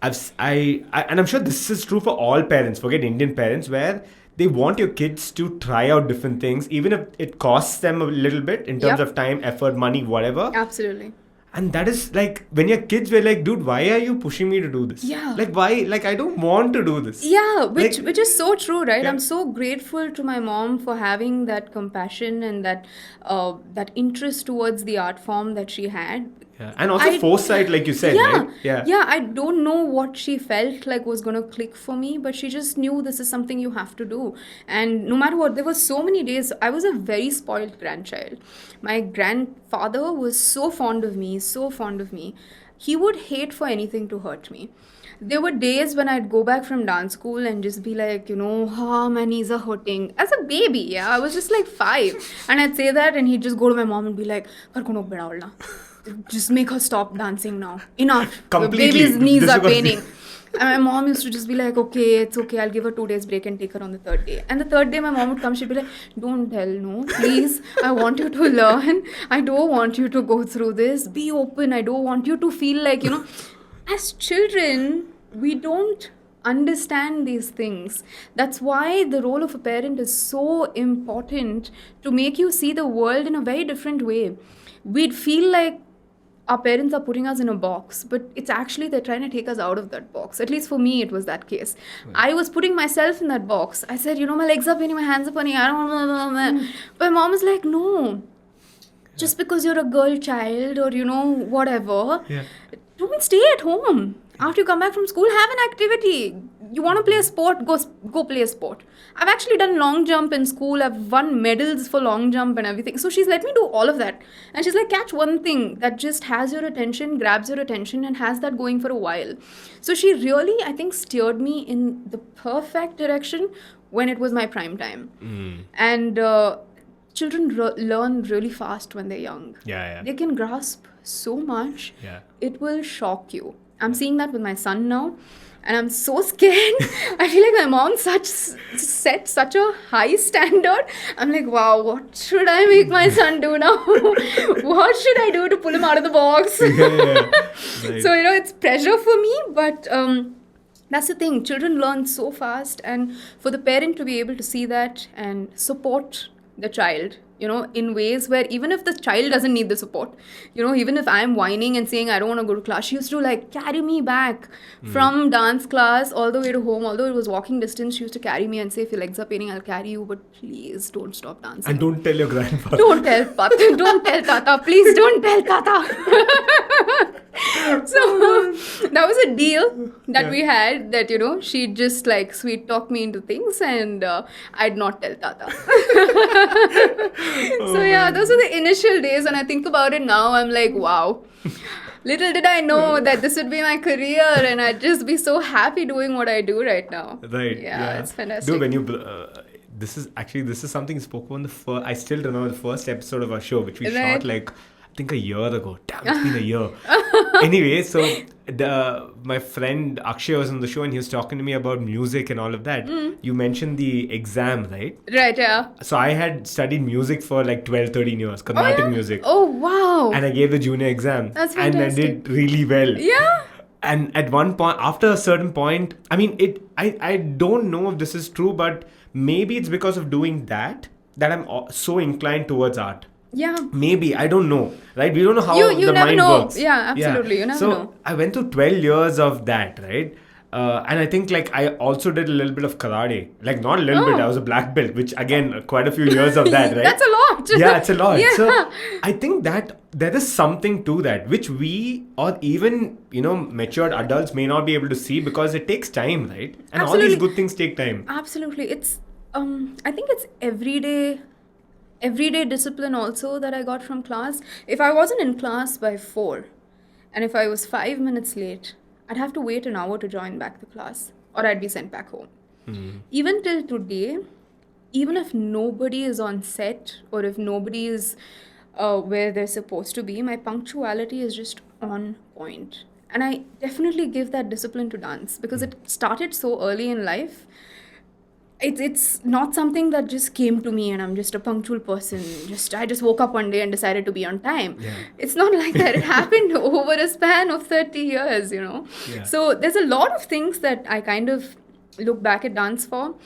Speaker 2: and I'm sure this is true for all parents, forget Indian parents, where they want your kids to try out different things, even if it costs them a little bit in terms
Speaker 1: Yep.
Speaker 2: of time, effort, money, whatever.
Speaker 1: Absolutely.
Speaker 2: And that is like, when your kids were like, dude, why are you pushing me to do this?
Speaker 1: Yeah.
Speaker 2: Like, why? Like, I don't want to do this.
Speaker 1: Yeah, which
Speaker 2: Like-
Speaker 1: which is so true, right?
Speaker 2: Yeah.
Speaker 1: I'm so grateful to my mom for having that compassion and that interest towards the art form that she had.
Speaker 2: Yeah. And also foresight, like you said,
Speaker 1: Yeah,
Speaker 2: right?
Speaker 1: yeah. I don't know what she felt like was gonna click for me, but she just knew this is something you have to do. And no matter what, there were so many days. I was a very spoiled grandchild. My grandfather was so fond of me, so fond of me. He would hate for anything to hurt me. There were days when I'd go back from dance school and just be like, my knees are hurting. As a baby, yeah, I was just like 5. And I'd say that, and he'd just go to my mom and be like, "Kar ko nok beda ulna. Just make her stop dancing now. Enough. The
Speaker 2: Completely.
Speaker 1: baby's knees
Speaker 2: This
Speaker 1: are
Speaker 2: was-
Speaker 1: paining." And my mom used to just be like, "Okay, it's okay. I'll give her 2 days break and take her on the third day." And the third day, my mom would come. She'd be like, "Don't tell, no, please. I want you to learn. I don't want you to go through this. Be open. I don't want you to feel like, as children, we don't understand these things. That's why the role of a parent is so important, to make you see the world in a very different way. We'd feel like our parents are putting us in a box, but it's actually they're trying to take us out of that box. At least for me, it was that case. I was putting myself in that box. I said, my legs are paining, my hands are paining, I don't know. But my mom was like, no, just because you're a girl child or, whatever,
Speaker 2: Yeah.
Speaker 1: don't stay at home. After you come back from school, have an activity. You want to play a sport, go play a sport. I've actually done long jump in school. I've won medals for long jump and everything. So she's let me do all of that. And she's like, catch one thing that just has your attention, grabs your attention, and has that going for a while. So she really, I think, steered me in the perfect direction when it was my prime time. And children learn really fast when they're young.
Speaker 2: Yeah.
Speaker 1: They can grasp so much.
Speaker 2: Yeah.
Speaker 1: It will shock you. I'm seeing that with my son now, and I'm so scared. I feel like my mom set such a high standard. I'm like, wow, what should I make my son do now? What should I do to pull him out of the box?
Speaker 2: Right.
Speaker 1: So, it's pressure for me, but that's the thing. Children learn so fast, and for the parent to be able to see that and support the child, in ways where even if the child doesn't need the support, even if I'm whining and saying I don't want to go to class, she used to carry me back from dance class all the way to home. Although it was walking distance, she used to carry me and say, if your legs are paining, I'll carry you, but please don't stop dancing.
Speaker 2: And don't tell your grandfather.
Speaker 1: Don't tell Pata. Don't tell Tata. Please don't tell Tata. So that was a deal that we had, that, she'd just sweet talk me into things, and I'd not tell Tata. So yeah, those were the initial days. When I think about it now, I'm like, wow. Little did I know that this would be my career, and I'd just be so happy doing what I do right now.
Speaker 2: Right.
Speaker 1: Yeah, it's fantastic.
Speaker 2: Dude, when you this is something you spoke about in I still remember the first episode of our show, which we
Speaker 1: Right.
Speaker 2: shot think a year ago. Damn, it's been a year. Anyway, so my friend Akshay was on the show and he was talking to me about music and all of that. You mentioned the exam, right?
Speaker 1: Right, yeah.
Speaker 2: So I had studied music for like 12, 13 years,
Speaker 1: Oh,
Speaker 2: Carnatic
Speaker 1: yeah?
Speaker 2: music.
Speaker 1: Oh, wow.
Speaker 2: And I gave the junior exam.
Speaker 1: That's
Speaker 2: And I
Speaker 1: fantastic.
Speaker 2: did really well.
Speaker 1: Yeah.
Speaker 2: And at one point, after a certain point, I mean, I don't know if this is true, but maybe it's because of doing that I'm so inclined towards art.
Speaker 1: Yeah.
Speaker 2: Maybe, I don't know, right? We don't know how
Speaker 1: You
Speaker 2: the
Speaker 1: never
Speaker 2: mind
Speaker 1: know.
Speaker 2: works.
Speaker 1: Yeah, absolutely. You never
Speaker 2: so
Speaker 1: know.
Speaker 2: I went through 12 years of that, right? And I think like I also did a little bit of karate. Like not a little bit, I was a black belt, which again, quite a few years of that, right?
Speaker 1: That's a lot.
Speaker 2: Yeah, it's a lot.
Speaker 1: Yeah.
Speaker 2: So I think that there is something to that, which we or even, matured adults may not be able to see because it takes time, right? And all these
Speaker 1: Absolutely.
Speaker 2: good things take time.
Speaker 1: Absolutely. It's I think it's everyday discipline also that I got from class. If I wasn't in class by 4 and if I was 5 minutes late, I'd have to wait an hour to join back the class or I'd be sent back home. Even till today, even if nobody is on set or if nobody is where they're supposed to be, my punctuality is just on point. And I definitely give that discipline to dance because it started so early in life. It's not something that just came to me and I'm just a punctual person. I just woke up one day and decided to be on time.
Speaker 2: Yeah.
Speaker 1: It's not like that. It happened over a span of 30 years,
Speaker 2: Yeah.
Speaker 1: So there's a lot of things that I kind of look back at dance for.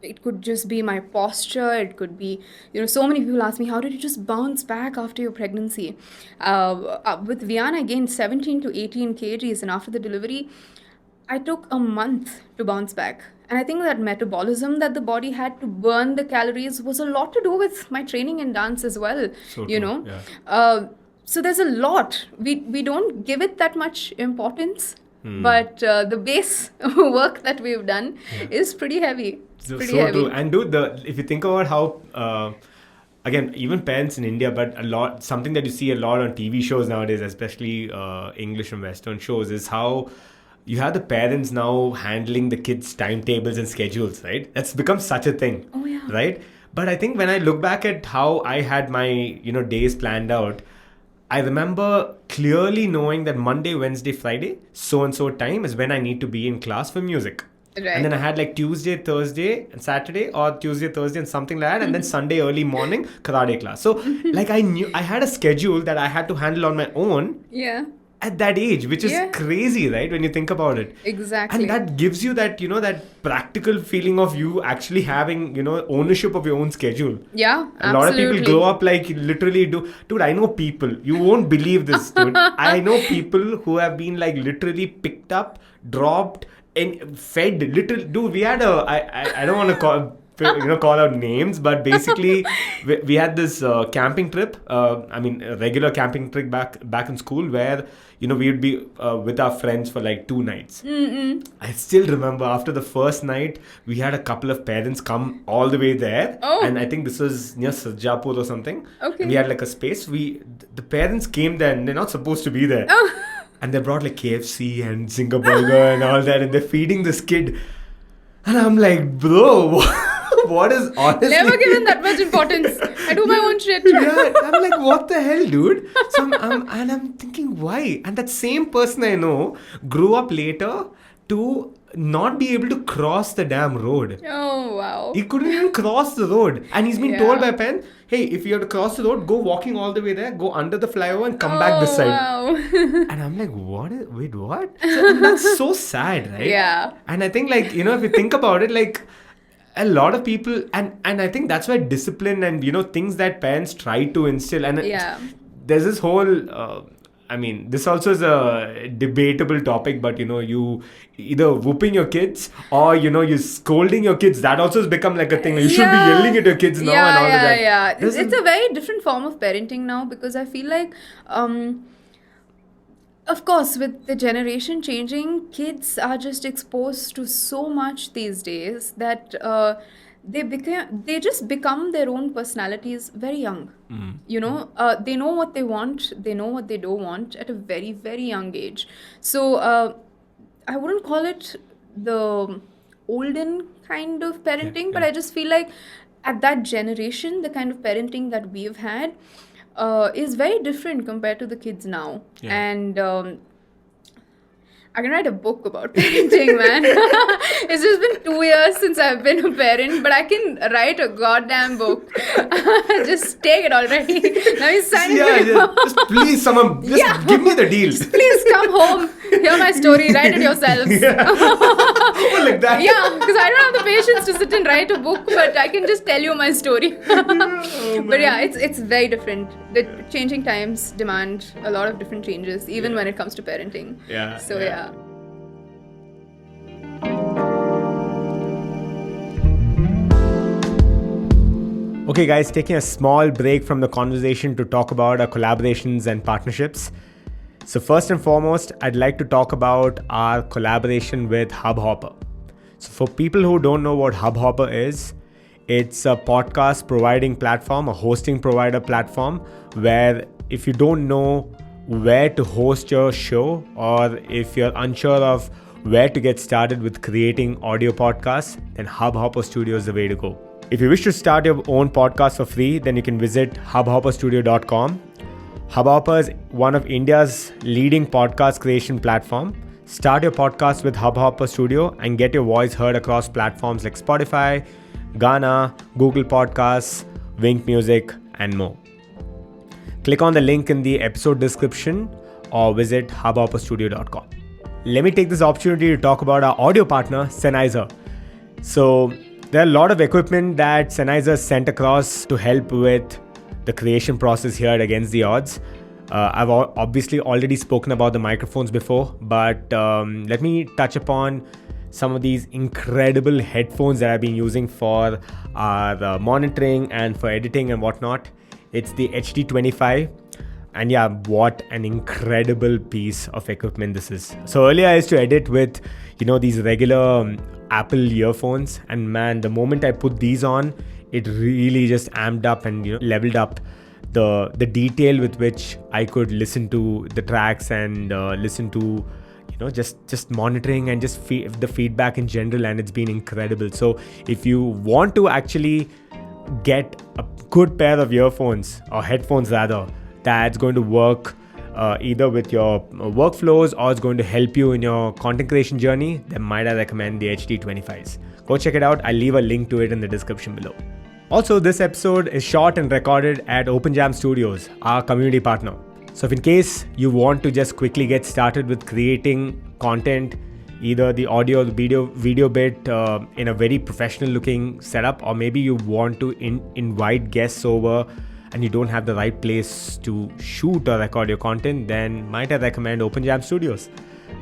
Speaker 1: It could just be my posture. It could be, so many people ask me, how did you just bounce back after your pregnancy? With Vian, I gained 17 to 18 kgs, and after the delivery, I took a month to bounce back. And I think that metabolism that the body had to burn the calories was a lot to do with my training in dance as well,
Speaker 2: So
Speaker 1: you
Speaker 2: true,
Speaker 1: know.
Speaker 2: yeah.
Speaker 1: So there's a lot. We don't give it that much importance, but the base work that we've done is pretty heavy. It's
Speaker 2: So
Speaker 1: pretty heavy.
Speaker 2: true. And dude, if you think about how, again, even parents in India, but something that you see a lot on TV shows nowadays, especially English and Western shows, is how you have the parents now handling the kids' timetables and schedules, right? That's become such a thing.
Speaker 1: Oh, yeah.
Speaker 2: Right? But I think when I look back at how I had my, days planned out, I remember clearly knowing that Monday, Wednesday, Friday, so and so time is when I need to be in class for music.
Speaker 1: Right.
Speaker 2: And then I had like Tuesday, Thursday, and Saturday, or Tuesday, Thursday, and something like that. And then Sunday early morning, karate class. So, like, I knew I had a schedule that I had to handle on my own
Speaker 1: Yeah,
Speaker 2: at that age, which is
Speaker 1: Yeah.
Speaker 2: crazy, right? When you think about it.
Speaker 1: exactly.
Speaker 2: And that gives you that, that practical feeling of you actually having, ownership of your own schedule.
Speaker 1: Yeah,
Speaker 2: A lot of people
Speaker 1: absolutely.
Speaker 2: grow up like literally dude, I know people, you won't believe this, dude. I know people who have been like literally picked up, dropped, and fed. Dude, we had I don't want to call out names, but basically we had this camping trip. I mean, a regular camping trip back in school where we would be with our friends for like 2 nights. I still remember after the first night we had a couple of parents come all the way there,
Speaker 1: Oh.
Speaker 2: and I think this was near Sarjapur or something.
Speaker 1: Okay.
Speaker 2: And we had like a space. The parents came there and they're not supposed to be there.
Speaker 1: Oh.
Speaker 2: And they brought like KFC and Zinger Burger and all that, and they're feeding this kid. And I'm like, bro, what is honestly...
Speaker 1: Never given that much importance. I do my own shit.
Speaker 2: Yeah, I'm like, what the hell, dude? So I'm thinking, why? And that same person I know grew up later to not be able to cross the damn road.
Speaker 1: Oh, wow.
Speaker 2: He couldn't even cross the road. And he's been
Speaker 1: Yeah.
Speaker 2: told by parents, hey, if you have to cross the road, go walking all the way there, go under the flyover and come back this side.
Speaker 1: Wow.
Speaker 2: And I'm like, wait, what? So, and that's so sad, right?
Speaker 1: Yeah.
Speaker 2: And I think like, if you think about it, like a lot of people, and I think that's why discipline and, things that parents try to instill. And
Speaker 1: Yeah.
Speaker 2: there's this whole, I mean, this also is a debatable topic, but you either whooping your kids or you scolding your kids. That also has become like a thing. You should be
Speaker 1: Yeah.
Speaker 2: yelling at your kids now
Speaker 1: Yeah,
Speaker 2: and all
Speaker 1: yeah,
Speaker 2: of that.
Speaker 1: yeah. It's,
Speaker 2: There's
Speaker 1: it's a very different form of parenting now because I feel like, of course, with the generation changing, kids are just exposed to so much these days that they just become their own personalities very young. They know what they want, they know what they don't want at a very, very young age. So I wouldn't call it the olden kind of parenting, but
Speaker 2: yeah.
Speaker 1: I just feel like at that generation, the kind of parenting that we've had, is very different compared to the kids now.
Speaker 2: Yeah.
Speaker 1: And I can write a book about parenting, man. It's just been 2 years since I've been a parent, but I can write a goddamn book. Just take it already. Now you sign it.
Speaker 2: Just please, someone, just give me the deal.
Speaker 1: Please come home, hear my story, write it yourselves.
Speaker 2: Oh, like that.
Speaker 1: Yeah, because I don't have the patience to sit and write a book, but I can just tell you my story. But yeah, it's very different. The changing times demand a lot of different changes, even when it comes to parenting.
Speaker 2: Yeah.
Speaker 1: So yeah.
Speaker 2: Okay, guys, taking a small break from the conversation to talk about our collaborations and partnerships. So first and foremost, I'd like to talk about our collaboration with Hubhopper. So for people who don't know what Hubhopper is, it's a podcast providing platform, a hosting provider platform, where if you don't know where to host your show, or if you're unsure of where to get started with creating audio podcasts, then Hubhopper Studio is the way to go. If you wish to start your own podcast for free, then you can visit hubhopperstudio.com. Hubhopper is one of India's leading podcast creation platform. Start your podcast with Hubhopper Studio and get your voice heard across platforms like Spotify, Ghana, Google Podcasts, Wink Music, and more. Click on the link in the episode description or visit hubhopperstudio.com. Let me take this opportunity to talk about our audio partner, Sennheiser. So there are a lot of equipment that Sennheiser sent across to help with the creation process here at Against the Odds. I've obviously already spoken about the microphones before, but let me touch upon some of these incredible headphones that I've been using for our monitoring and for editing and whatnot. It's the HD25. And yeah, what an incredible piece of equipment this is. So earlier I used to edit with, these regular Apple earphones. And man, the moment I put these on, it really just amped up and leveled up the detail with which I could listen to the tracks and listen to just monitoring and just the feedback in general, and it's been incredible. So if you want to actually get a good pair of earphones or headphones rather, that's going to work either with your workflows or it's going to help you in your content creation journey, then might I recommend the HD25s. Go check it out. I'll leave a link to it in the description below. Also, this episode is shot and recorded at Open Jam Studios, our community partner. So if in case you want to just quickly get started with creating content, either the audio or the video bit in a very professional looking setup, or maybe you want to invite guests over and you don't have the right place to shoot or record your content, then might I recommend Open Jam Studios.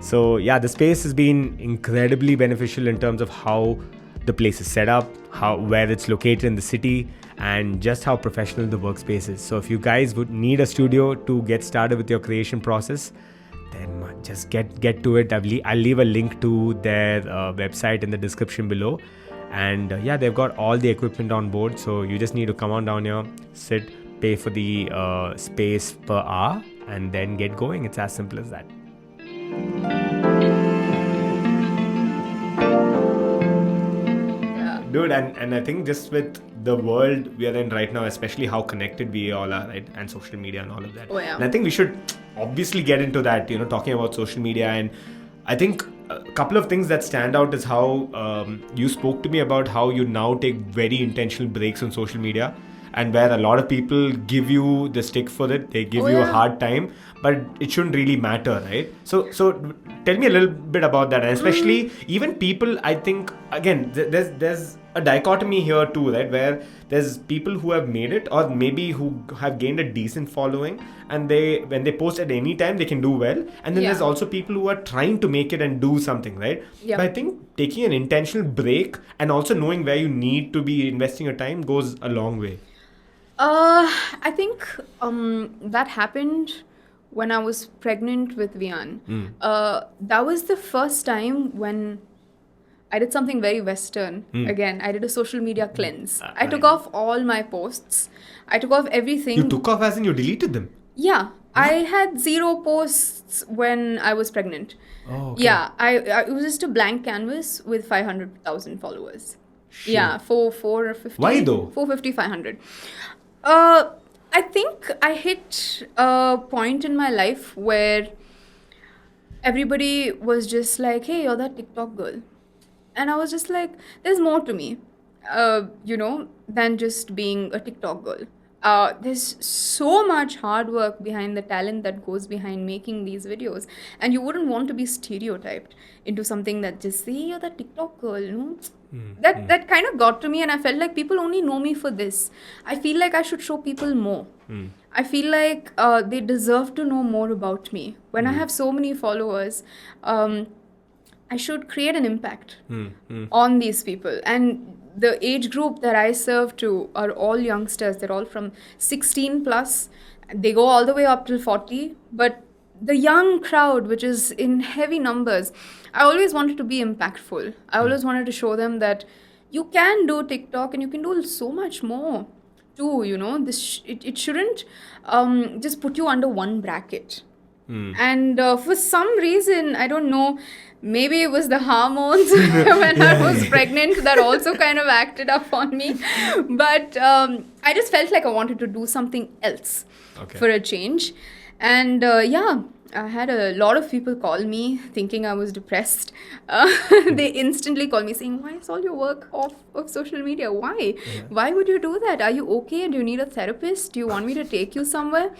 Speaker 2: So yeah, the space has been incredibly beneficial in terms of how the place is set up, where it's located in the city, and just how professional the workspace is. So if you guys would need a studio to get started with your creation process, then just get to it. I'll leave a link to their website in the description below. And yeah, they've got all the equipment on board. So you just need to come on down here, sit, pay for the space per hour, and then get going. It's as simple as that. Dude, and I think just with the world we are in right now, especially how connected we all are, right? And social media and all of that.
Speaker 1: Oh, yeah.
Speaker 2: And I think we should obviously get into that, talking about social media. And I think a couple of things that stand out is how you spoke to me about how you now take very intentional breaks on social media, and where a lot of people give you the stick for it. They give you a hard time, but it shouldn't really matter, right? So tell me a little bit about that. And especially even people, I think, again, there's a dichotomy here too, right? Where there's people who have made it, or maybe who have gained a decent following, and when they post at any time, they can do well. And then there's also people who are trying to make it and do something, right?
Speaker 1: Yeah.
Speaker 2: But I think taking an intentional break and also knowing where you need to be investing your time goes a long way.
Speaker 1: I think that happened when I was pregnant with Vian. That was the first time when I did something very Western. Again, I did a social media cleanse. I took off all my posts. I took off everything.
Speaker 2: You took off as in you deleted them?
Speaker 1: Yeah. I had 0 posts when I was pregnant.
Speaker 2: Oh, okay.
Speaker 1: Yeah. It was just a blank canvas with 500,000 followers.
Speaker 2: Shit.
Speaker 1: Yeah. 450.
Speaker 2: Why though?
Speaker 1: 450, 500. I think I hit a point in my life where everybody was just like, hey, you're that TikTok girl. And I was just like, there's more to me, than just being a TikTok girl. There's so much hard work behind the talent that goes behind making these videos, and you wouldn't want to be stereotyped into something that just say you're the TikTok girl. That kind of got to me, and I felt like people only know me for this. I feel like I should show people more. I feel like they deserve to know more about me. When I have so many followers, I should create an impact on these people. And the age group that I serve to are all youngsters. They're all from 16 plus. They go all the way up till 40. But the young crowd, which is in heavy numbers, I always wanted to be impactful. I always wanted to show them that you can do TikTok and you can do so much more too. It shouldn't just put you under one bracket. And for some reason, I don't know, maybe it was the hormones when I was pregnant that also kind of acted up on me. But I just felt like I wanted to do something else for a change. And I had a lot of people call me thinking I was depressed. They instantly call me saying, why is all your work off of social media? Why? Why would you do that? Are you okay? Do you need a therapist? Do you want me to take you somewhere?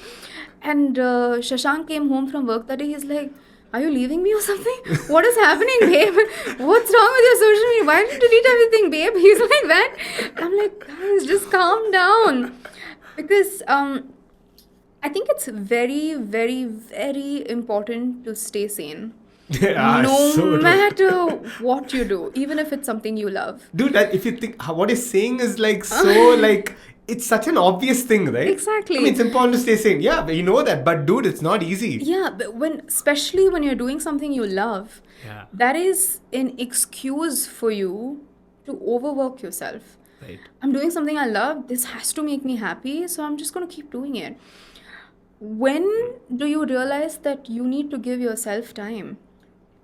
Speaker 1: And Shashank came home from work that day. He's like, are you leaving me or something? What is happening, babe? What's wrong with your social media? Why did you delete everything, babe? He's like that. I'm like, guys, just calm down. Because I think it's very, very, very important to stay sane. No
Speaker 2: So true.
Speaker 1: matter what you do, even if it's something you love.
Speaker 2: Dude, that if you think what he's saying is like so like it's such an obvious thing, right?
Speaker 1: Exactly.
Speaker 2: I mean, it's important to stay sane. Yeah, but you know that. But dude, it's not easy.
Speaker 1: Yeah, but especially when you're doing something you love, that is an excuse for you to overwork yourself.
Speaker 2: Right.
Speaker 1: I'm doing something I love. This has to make me happy, so I'm just going to keep doing it. When do you realize that you need to give yourself time?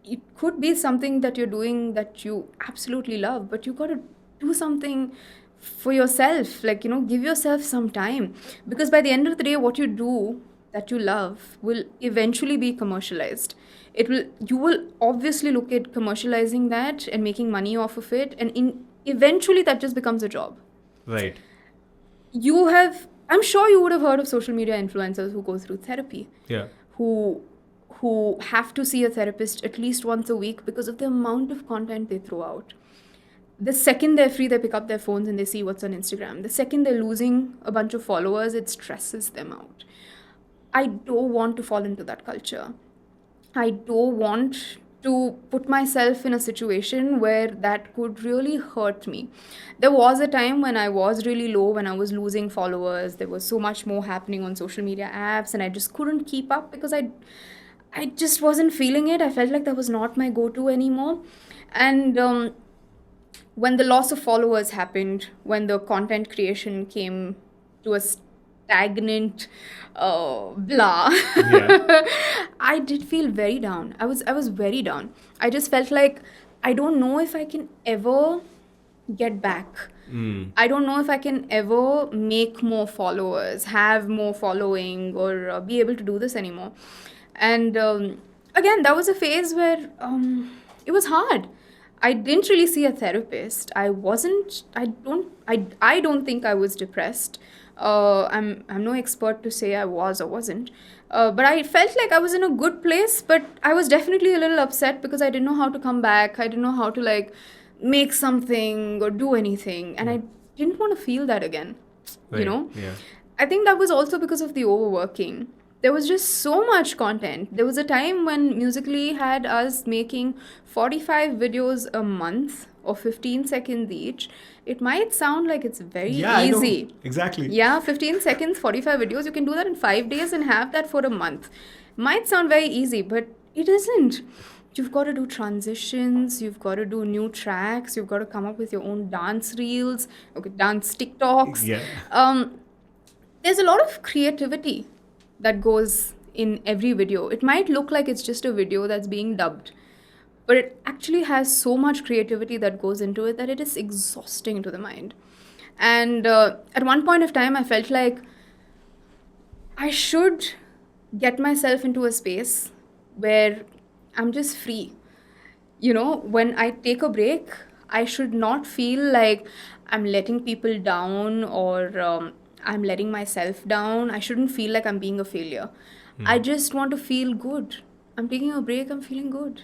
Speaker 1: It could be something that you're doing that you absolutely love, but you got to do something for yourself. Like, give yourself some time. Because by the end of the day, what you do that you love will eventually be commercialized. You will obviously look at commercializing that and making money off of it. And eventually that just becomes a job.
Speaker 2: Right.
Speaker 1: I'm sure you would have heard of social media influencers who go through therapy.
Speaker 2: Yeah.
Speaker 1: Who have to see a therapist at least once a week because of the amount of content they throw out. The second they're free, they pick up their phones and they see what's on Instagram. The second they're losing a bunch of followers, it stresses them out. I don't want to fall into that culture. I don't want to put myself in a situation where that could really hurt me. There was a time when I was really low, when I was losing followers. There was so much more happening on social media apps and I just couldn't keep up because I just wasn't feeling it. I felt like that was not my go-to anymore. And when the loss of followers happened, when the content creation came to a stagnant blah, I did feel very down. I was very down. I just felt like I don't know if I can ever get back. I don't know if I can ever make more followers, have more following, or be able to do this anymore. And again, that was a phase where it was hard. I didn't really see a therapist. I don't think I was depressed. I'm no expert to say I was or wasn't. But I felt like I was in a good place, but I was definitely a little upset because I didn't know how to come back. I didn't know how to make something or do anything. And I didn't want to feel that again.
Speaker 2: Right.
Speaker 1: Yeah. I think that was also because of the overworking. There was just so much content. There was a time when Musical.ly had us making 45 videos a month or 15 seconds each. It might sound like it's very easy.
Speaker 2: I know. Exactly.
Speaker 1: Yeah, 15 seconds, 45 videos. You can do that in 5 days and have that for a month. Might sound very easy, but it isn't. You've got to do transitions. You've got to do new tracks. You've got to come up with your own dance reels, dance TikToks.
Speaker 2: Yeah.
Speaker 1: There's a lot of creativity that goes in every video. It might look like it's just a video that's being dubbed, but it actually has so much creativity that goes into it that it is exhausting to the mind. And at one point of time, I felt like I should get myself into a space where I'm just free. When I take a break, I should not feel like I'm letting people down or I'm letting myself down. I shouldn't feel like I'm being a failure. I just want to feel good. I'm taking a break, I'm feeling good.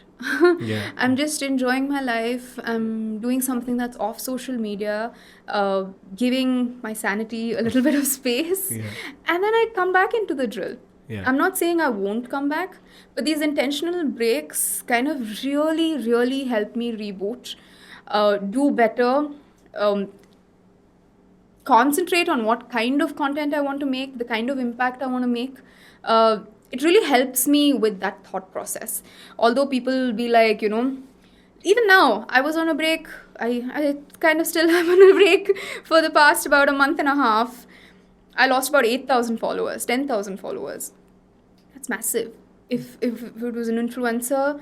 Speaker 2: Yeah.
Speaker 1: I'm just enjoying my life. I'm doing something that's off social media, giving my sanity a little bit of space.
Speaker 2: Yeah.
Speaker 1: And then I come back into the drill.
Speaker 2: Yeah.
Speaker 1: I'm not saying I won't come back, but these intentional breaks kind of really, really help me reboot, do better, um, concentrate on what kind of content I want to make, the kind of impact I want to make. It really helps me with that thought process. Although people will be like, even now, I was on a break. I kind of still am on a break for the past about a month and a half. I lost about 8,000 followers, 10,000 followers. That's massive. If it was an influencer,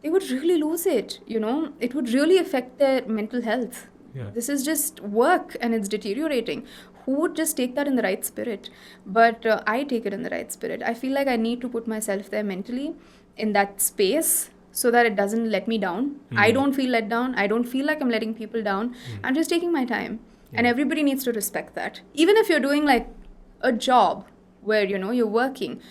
Speaker 1: they would really lose it. It would really affect their mental health.
Speaker 2: Yeah.
Speaker 1: This is just work and it's deteriorating. Who would just take that in the right spirit? But I take it in the right spirit. I feel like I need to put myself there mentally in that space so that it doesn't let me down. I don't feel let down. I don't feel like I'm letting people down. I'm just taking my time. And everybody needs to respect that. Even if you're doing like a job where you're working,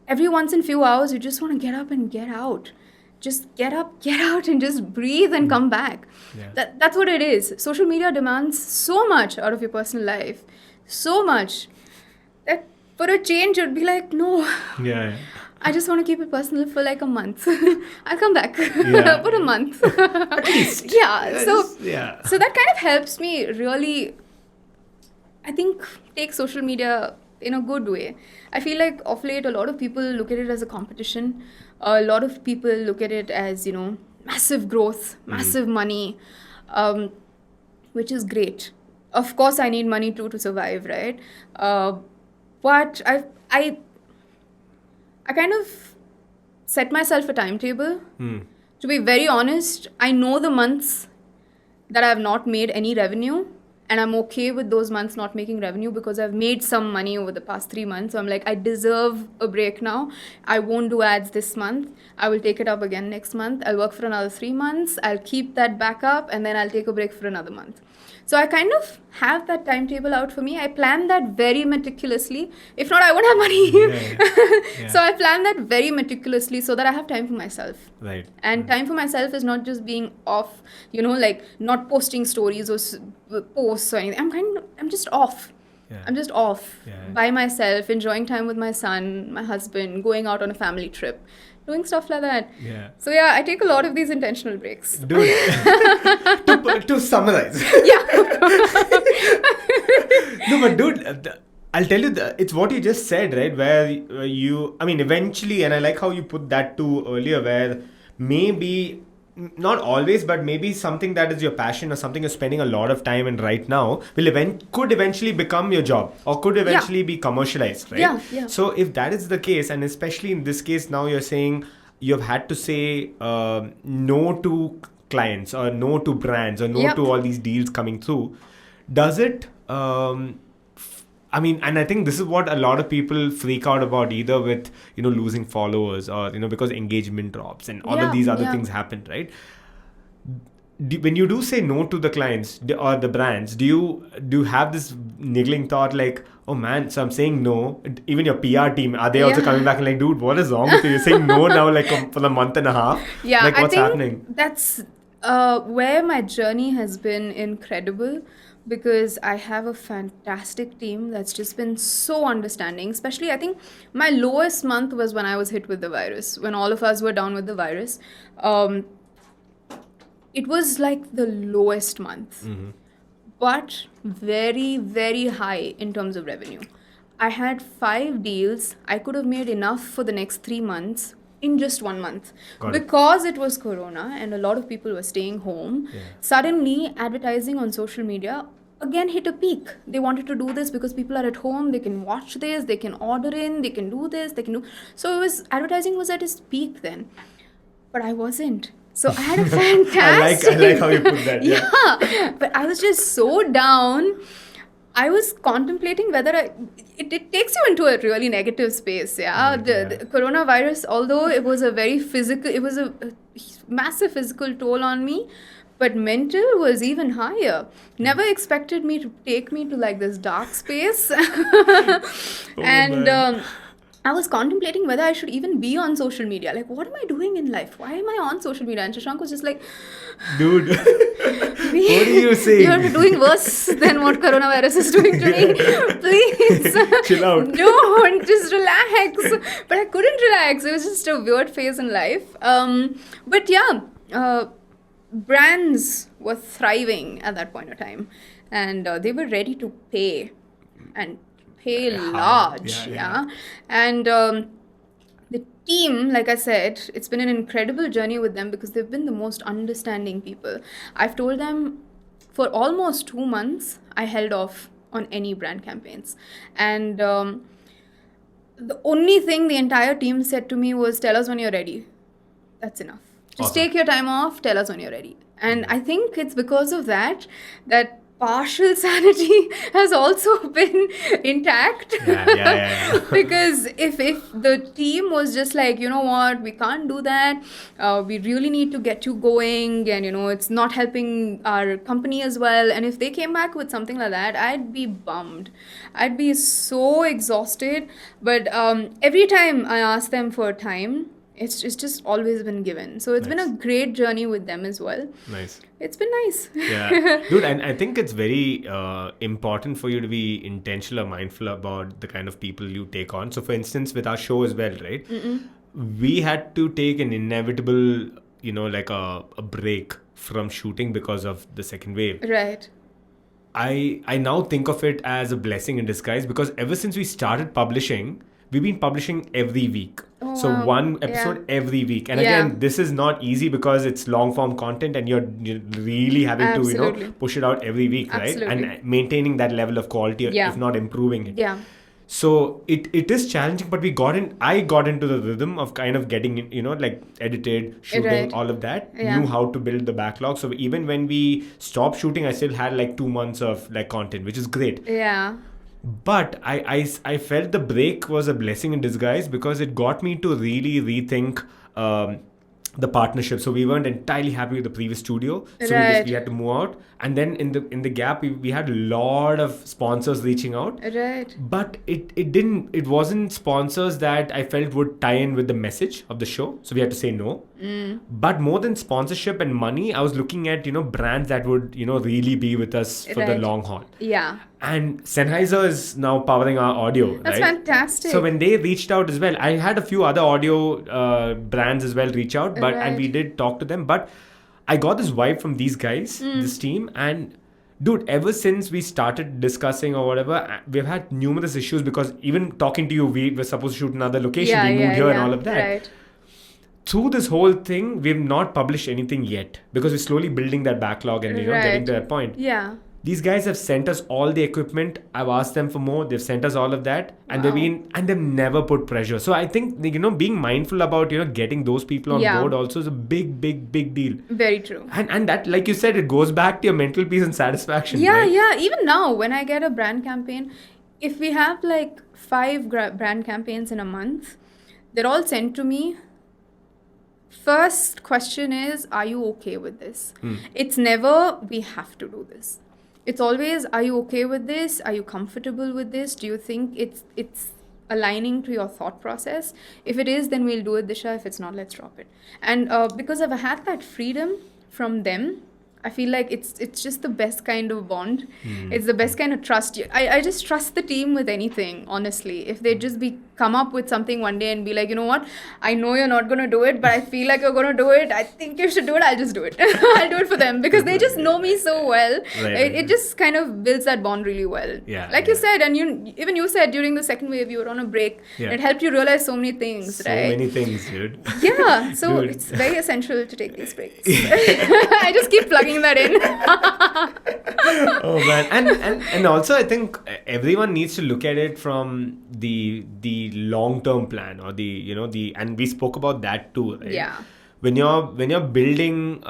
Speaker 1: every once in few hours you just want to get up and get out. Just get up, get out, and just breathe and come back.
Speaker 2: Yeah.
Speaker 1: That's what it is. Social media demands so much out of your personal life, so much that for a change you'd be like, no,
Speaker 2: Yeah.
Speaker 1: I just want to keep it personal for like a month. I'll come back.
Speaker 2: Yeah.
Speaker 1: For a month.
Speaker 2: At least.
Speaker 1: Yeah.
Speaker 2: Yeah.
Speaker 1: So that kind of helps me really, I think, take social media in a good way. I feel like of late a lot of people look at it as a competition. A lot of people look at it as, massive growth, massive money, which is great. Of course, I need money too to survive, right? But I kind of set myself a timetable. To be very honest, I know the months that I have not made any revenue, and I'm okay with those months not making revenue because I've made some money over the past 3 months. So I'm like, I deserve a break now. I won't do ads this month. I will take it up again next month. I'll work for another 3 months. I'll keep that back up, and then I'll take a break for another month. So I kind of have that timetable out for me. I plan that very meticulously. If not, I won't have money. So I plan that very meticulously so that I have time for myself.
Speaker 2: Right.
Speaker 1: And time for myself is not just being off, like not posting stories or posts or anything. I'm just off.
Speaker 2: Yeah.
Speaker 1: I'm just off
Speaker 2: Yeah.
Speaker 1: by myself, enjoying time with my son, my husband, going out on a family trip, doing stuff like that.
Speaker 2: Yeah.
Speaker 1: So yeah, I take a lot of these intentional breaks.
Speaker 2: Dude, to summarize.
Speaker 1: Yeah.
Speaker 2: No, but dude, I'll tell you, it's what you just said, right? Where eventually, and I like how you put that too earlier, where maybe, not always, but maybe something that is your passion or something you're spending a lot of time in right now could eventually become your job or could eventually be commercialized, right?
Speaker 1: Yeah.
Speaker 2: So if that is the case, and especially in this case, now you're saying you've had to say no to clients or no to brands or no to all these deals coming through, does it and I think this is what a lot of people freak out about, either with losing followers or because engagement drops and all of these other things happen, right? When you do say no to the clients or the brands, do you have this niggling thought like, oh man, so I'm saying no? Even your PR team, are they also coming back and like, dude, what is wrong with you? You're saying no now like for a month and a half?
Speaker 1: Yeah,
Speaker 2: like what's
Speaker 1: I think
Speaker 2: happening?
Speaker 1: That's where my journey has been incredible, because I have a fantastic team that's just been so understanding. Especially, I think my lowest month was when I was hit with the virus, when all of us were down with the virus. It was like the lowest month, but very, very high in terms of revenue. I had 5 deals. I could have made enough for the next 3 months in just 1 month. Because it was Corona and a lot of people were staying home. Suddenly, advertising on social media again hit a peak. They wanted to do this because people are at home, they can watch this, they can order in, they can do this, they can do. So advertising was at its peak then. But I wasn't. So I had a fantastic...
Speaker 2: I like how you put that.
Speaker 1: Yeah, but I was just so down. I was contemplating whether it takes you into a really negative space. Yeah, the coronavirus, although it was a very physical, it was a massive physical toll on me, but mental was even higher. Never expected me to take me to like this dark space, and.
Speaker 2: man.
Speaker 1: I was contemplating whether I should even be on social media. Like, what am I doing in life? Why am I on social media? And Shashank was just like,
Speaker 2: Dude, what are you saying?
Speaker 1: You're doing worse than what coronavirus is doing to me. Please.
Speaker 2: Chill out.
Speaker 1: Don't. Just relax. But I couldn't relax. It was just a weird phase in life. But yeah, brands were thriving at that point of time. And they were ready to pay. And pay large. Yeah. And the team, like I said, it's been an incredible journey with them because they've been the most understanding people. I've told them for almost 2 months, I held off on any brand campaigns. And the only thing the entire team said to me was, tell us when you're ready. That's enough. Just
Speaker 2: Awesome.
Speaker 1: take your time off, tell us when you're ready. And I think it's because of that partial sanity has also been intact. Because if the team was just like, you know what, we can't do that, we really need to get you going, and it's not helping our company as well, and if they came back with something like that, I'd be bummed. I'd be so exhausted. But every time I ask them for time, it's just always been given. So it's been a great journey with them as well.
Speaker 2: Nice.
Speaker 1: It's been nice.
Speaker 2: Yeah. Dude, and I think it's very important for you to be intentional or mindful about the kind of people you take on. So for instance, with our show as well, right? We had to take an inevitable, like a break from shooting because of the second wave.
Speaker 1: Right.
Speaker 2: I now think of it as a blessing in disguise because ever since we started publishing, we've been publishing every week. So
Speaker 1: wow.
Speaker 2: one episode every week. And again, this is not easy because it's long form content and you're really having to, push it out every week, right? And maintaining that level of quality, if not improving it.
Speaker 1: Yeah.
Speaker 2: So it is challenging, but I got into the rhythm of kind of getting, like edited, shooting, all of that, knew how to build the backlog. So even when we stopped shooting, I still had like 2 months of like content, which is great.
Speaker 1: Yeah.
Speaker 2: But I felt the break was a blessing in disguise because it got me to really rethink the partnership. So we weren't entirely happy with the previous studio, so we had to move out. And then in the gap, we had a lot of sponsors reaching out.
Speaker 1: Right.
Speaker 2: But it wasn't sponsors that I felt would tie in with the message of the show. So we had to say no. But more than sponsorship and money, I was looking at brands that would really be with us for the long haul.
Speaker 1: Yeah.
Speaker 2: And Sennheiser is now powering our audio.
Speaker 1: That's fantastic.
Speaker 2: So when they reached out as well, I had a few other audio brands as well reach out, and we did talk to them. But I got this vibe from these guys, this team, and dude, ever since we started discussing or whatever, we've had numerous issues because even talking to you, we were supposed to shoot another location, we moved here and all of that.
Speaker 1: Right.
Speaker 2: Through this whole thing, we've not published anything yet because we're slowly building that backlog and getting to that point.
Speaker 1: Yeah.
Speaker 2: These guys have sent us all the equipment. I've asked them for more. They've sent us all of that, and they've never put pressure. So I think being mindful about getting those people on board also is a big deal.
Speaker 1: Very true.
Speaker 2: And that, like you said, it goes back to your mental peace and satisfaction.
Speaker 1: Yeah,
Speaker 2: right?
Speaker 1: yeah. Even now, when I get a brand campaign, if we have like 5 brand campaigns in a month, they're all sent to me. First question is, are you okay with this? It's never, we have to do this. It's always, are you okay with this? Are you comfortable with this? Do you think it's aligning to your thought process? If it is, then we'll do it, Disha. If it's not, let's drop it. And because I've had that freedom from them, I feel like it's just the best kind of bond. It's the best kind of trust. I just trust the team with anything, honestly. If they just come up with something one day and be like, you know what, I know you're not going to do it, but I feel like you're going to do it. I think you should do it. I'll just do it. I'll do it for them because they just know me so well. It just kind of builds that bond really well. You said, and you said during the second wave, you were on a break. It helped you realize so many things, right?
Speaker 2: So many things, dude.
Speaker 1: Yeah. So it's very essential to take these breaks. I just keep plugging that in.
Speaker 2: Oh man, and also I think everyone needs to look at it from the long-term plan or and we spoke about that too, right?
Speaker 1: Yeah.
Speaker 2: When you're building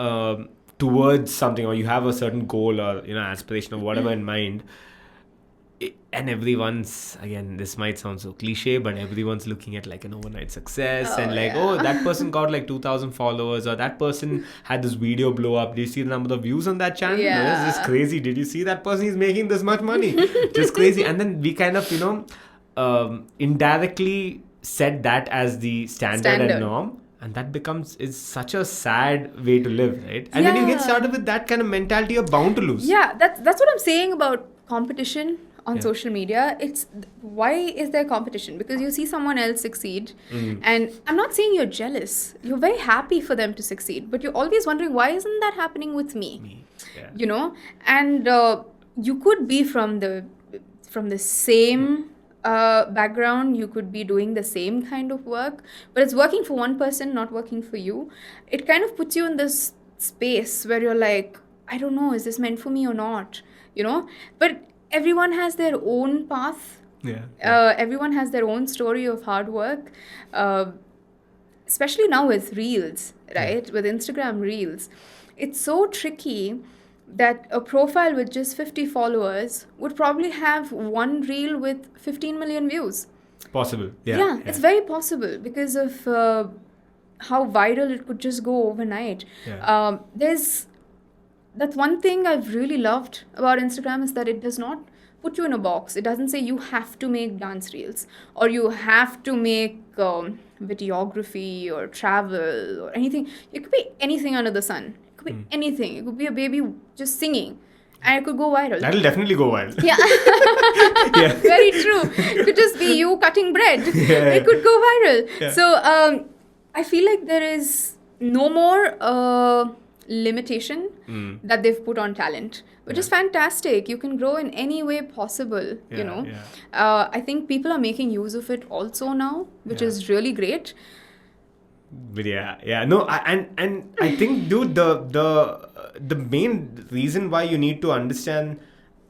Speaker 2: towards something or you have a certain goal or aspiration or whatever in mind, and everyone's, again, this might sound so cliche, but everyone's looking at like an overnight success, and like, oh, that person got like 2,000 followers, or that person had this video blow up. Do you see the number of views on that channel?
Speaker 1: Yeah.
Speaker 2: This is crazy. Did you see that person is making this much money? Just crazy. And then we kind of, indirectly set that as the standard and norm. And that is such a sad way to live, right? And when you get started with that kind of mentality, you're bound to lose.
Speaker 1: Yeah, that's what I'm saying about competition on social media. It's why is there competition? Because you see someone else succeed, and I'm not saying you're jealous. You're very happy for them to succeed, but you're always wondering, why isn't that happening with me? Yeah. And you could be from the same background, you could be doing the same kind of work, but it's working for one person, not working for you. It kind of puts you in this space where you're like, I don't know, is this meant for me or not? But everyone has their own path. Everyone has their own story of hard work, especially now with reels, right? With Instagram reels, it's so tricky that a profile with just 50 followers would probably have one reel with 15 million views.
Speaker 2: Possible.
Speaker 1: It's very possible because of how viral it could just go overnight. That's one thing I've really loved about Instagram, is that it does not put you in a box. It doesn't say you have to make dance reels, or you have to make videography or travel or anything. It could be anything under the sun. It could be anything. It could be a baby just singing, and it could go viral.
Speaker 2: That'll definitely go viral.
Speaker 1: Yeah. Very true. It could just be you cutting bread. It could go viral. So I feel like there is no more limitation that they've put on talent, which is fantastic. You can grow in any way possible, I think people are making use of it also now, which is really great.
Speaker 2: But and I think, dude, the main reason why you need to understand,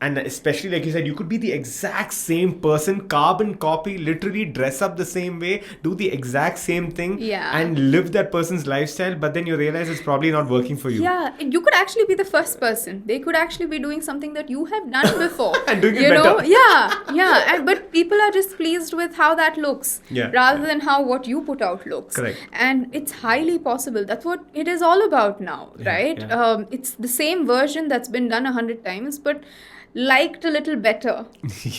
Speaker 2: and especially like you said, you could be the exact same person, carbon copy, literally dress up the same way, do the exact same thing, and live that person's lifestyle, but then you realize it's probably not working for you.
Speaker 1: Yeah, you could actually be the first person. They could actually be doing something that you have done before.
Speaker 2: And doing it better.
Speaker 1: But people are just pleased with how that looks, rather than how what you put out looks.
Speaker 2: Correct.
Speaker 1: And it's highly possible. That's what it is all about now, right? It's the same version that's been done 100 times, but liked a little better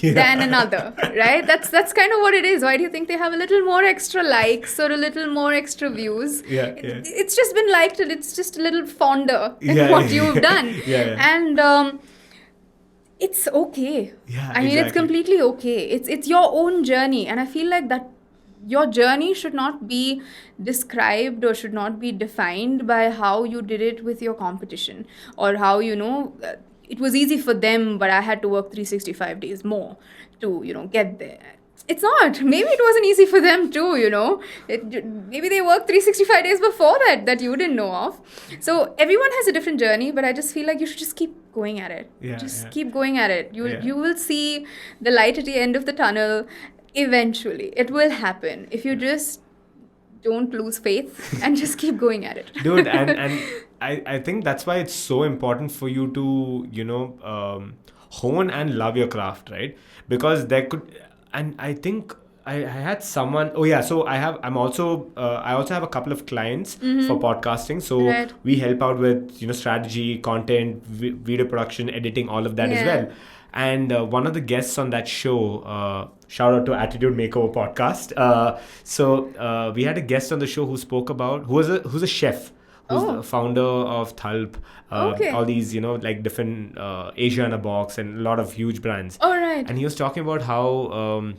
Speaker 1: than another, right? That's kind of what it is. Why do you think they have a little more extra likes or a little more extra views? It's just been liked, and it's just a little fonder than what you've done. And it's okay. I mean, it's completely okay. It's your own journey, and I feel like that your journey should not be described or should not be defined by how you did it with your competition, or how it was easy for them, but I had to work 365 days more to, get there. It's not. Maybe it wasn't easy for them too, maybe they worked 365 days before that you didn't know of. So everyone has a different journey, but I just feel like you should just keep going at it. Keep going at it. You will see the light at the end of the tunnel eventually. It will happen if you just don't lose faith and just keep going at it.
Speaker 2: Dude, and I think that's why it's so important for you to, hone and love your craft, right? Because there could, and I think I had someone, so I also have a couple of clients for podcasting. So we help out with, strategy, content, video production, editing, all of that as well. And one of the guests on that show, shout out to Attitude Makeover podcast. So we had a guest on the show who's a chef, who's the founder of Thalp, all these, like different Asia in a Box and a lot of huge brands.
Speaker 1: Oh, right.
Speaker 2: And he was talking about how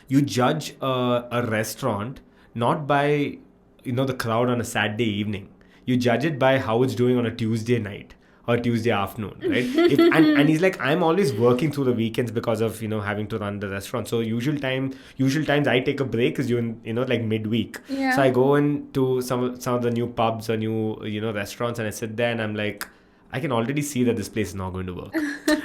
Speaker 2: you judge a restaurant not by, the crowd on a Saturday evening. You judge it by how it's doing on a Tuesday night or Tuesday afternoon, right? And he's like, I'm always working through the weekends because of, having to run the restaurant. So usual times I take a break is during, like midweek.
Speaker 1: Yeah.
Speaker 2: So I go into some of the new pubs or new, restaurants, and I sit there and I'm like, I can already see that this place is not going to work,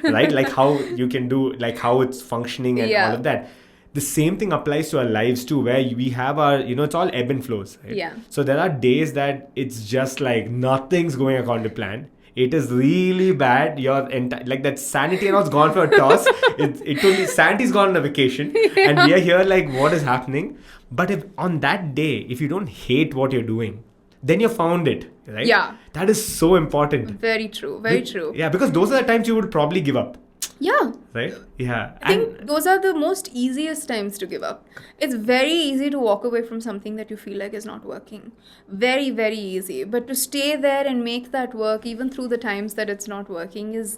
Speaker 2: right? Like how you can do, like how it's functioning and all of that. The same thing applies to our lives too, where we have our, it's all ebb and flows, right?
Speaker 1: Yeah.
Speaker 2: So there are days that it's just like nothing's going according to plan. it is really bad. Your like that sanity and all's gone for a toss. It only sanity's gone on a vacation, and we are here like, what is happening? But if on that day, if you don't hate what you're doing, then you found it, right?
Speaker 1: Yeah.
Speaker 2: That is so important.
Speaker 1: Very true. Very true.
Speaker 2: Yeah, because those are the times you would probably give up,
Speaker 1: Yeah.
Speaker 2: right? Yeah.
Speaker 1: I think those are the most easiest times to give up. It's very easy to walk away from something that you feel like is not working. Very, very easy. But to stay there and make that work, even through the times that it's not working, is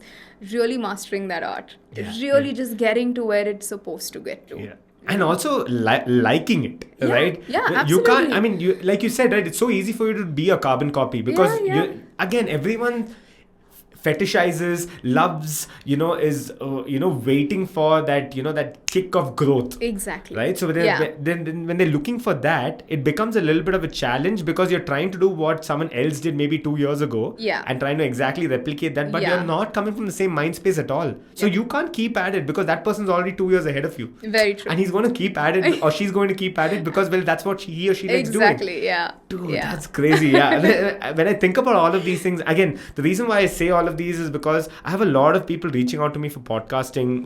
Speaker 1: really mastering that art.
Speaker 2: Yeah,
Speaker 1: Really just getting to where it's supposed to get to.
Speaker 2: Yeah. And also liking it,
Speaker 1: Yeah,
Speaker 2: right?
Speaker 1: yeah,
Speaker 2: You can't,
Speaker 1: absolutely.
Speaker 2: I mean, you, like you said, right? It's so easy for you to be a carbon copy because,
Speaker 1: Yeah.
Speaker 2: again, everyone fetishizes, loves, is, waiting for that, that kick of growth.
Speaker 1: Exactly.
Speaker 2: Right? So then when they're looking for that, it becomes a little bit of a challenge because you're trying to do what someone else did maybe 2 years ago
Speaker 1: Yeah.
Speaker 2: and trying to exactly replicate that, but
Speaker 1: Yeah.
Speaker 2: you're not coming from the same mind space at all. So you can't keep at it because that person's already 2 years ahead of you.
Speaker 1: Very true.
Speaker 2: And he's going to keep at it or she's going to keep at it because, well, that's what he or she likes doing.
Speaker 1: Exactly. Yeah.
Speaker 2: Dude,
Speaker 1: Yeah.
Speaker 2: that's crazy. Yeah. When I think about all of these things, again, the reason why I say all of these is because I have a lot of people reaching out to me for podcasting,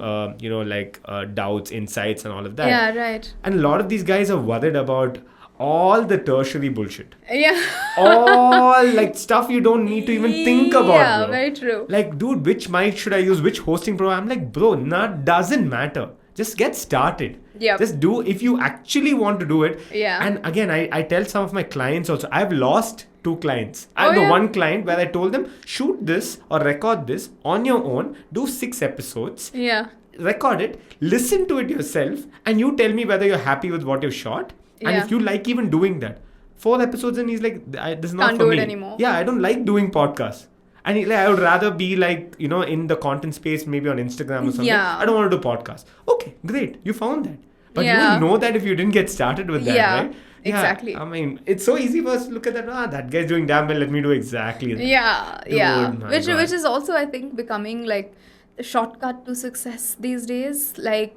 Speaker 2: doubts, insights, and all of that.
Speaker 1: Yeah. Right.
Speaker 2: And a lot of these guys are worried about all the tertiary bullshit.
Speaker 1: Yeah.
Speaker 2: All like stuff you don't need to even think about.
Speaker 1: Yeah.
Speaker 2: Bro.
Speaker 1: Very true.
Speaker 2: Like, dude, which mic should I use? Which hosting program? I'm like, bro, doesn't matter. Just get started.
Speaker 1: Yep.
Speaker 2: Just do if you actually want to do it.
Speaker 1: Yeah.
Speaker 2: And again, I tell some of my clients also. I've lost 2 clients. I have
Speaker 1: yeah.
Speaker 2: one client where I told them, shoot this or record this on your own. Do 6 episodes.
Speaker 1: Yeah.
Speaker 2: Record it. Listen to it yourself. And you tell me whether you're happy with what you've shot. And
Speaker 1: Yeah.
Speaker 2: if you like even doing that. 4 episodes and he's like, this is not
Speaker 1: Can't
Speaker 2: for
Speaker 1: do
Speaker 2: me.
Speaker 1: it anymore.
Speaker 2: Yeah, I don't like doing podcasts. And I would rather be like, in the content space, maybe on Instagram or something.
Speaker 1: Yeah.
Speaker 2: I don't want to do podcasts. Okay, great. You found that. But you
Speaker 1: Yeah.
Speaker 2: would know that if you didn't get started with that,
Speaker 1: Yeah,
Speaker 2: right?
Speaker 1: exactly.
Speaker 2: I mean, it's so easy for us to look at that. That guy's doing damn well. Let me do exactly that.
Speaker 1: Yeah.
Speaker 2: Dude,
Speaker 1: Yeah.
Speaker 2: my
Speaker 1: Which
Speaker 2: God.
Speaker 1: is also, I think, becoming like the shortcut to success these days. Like,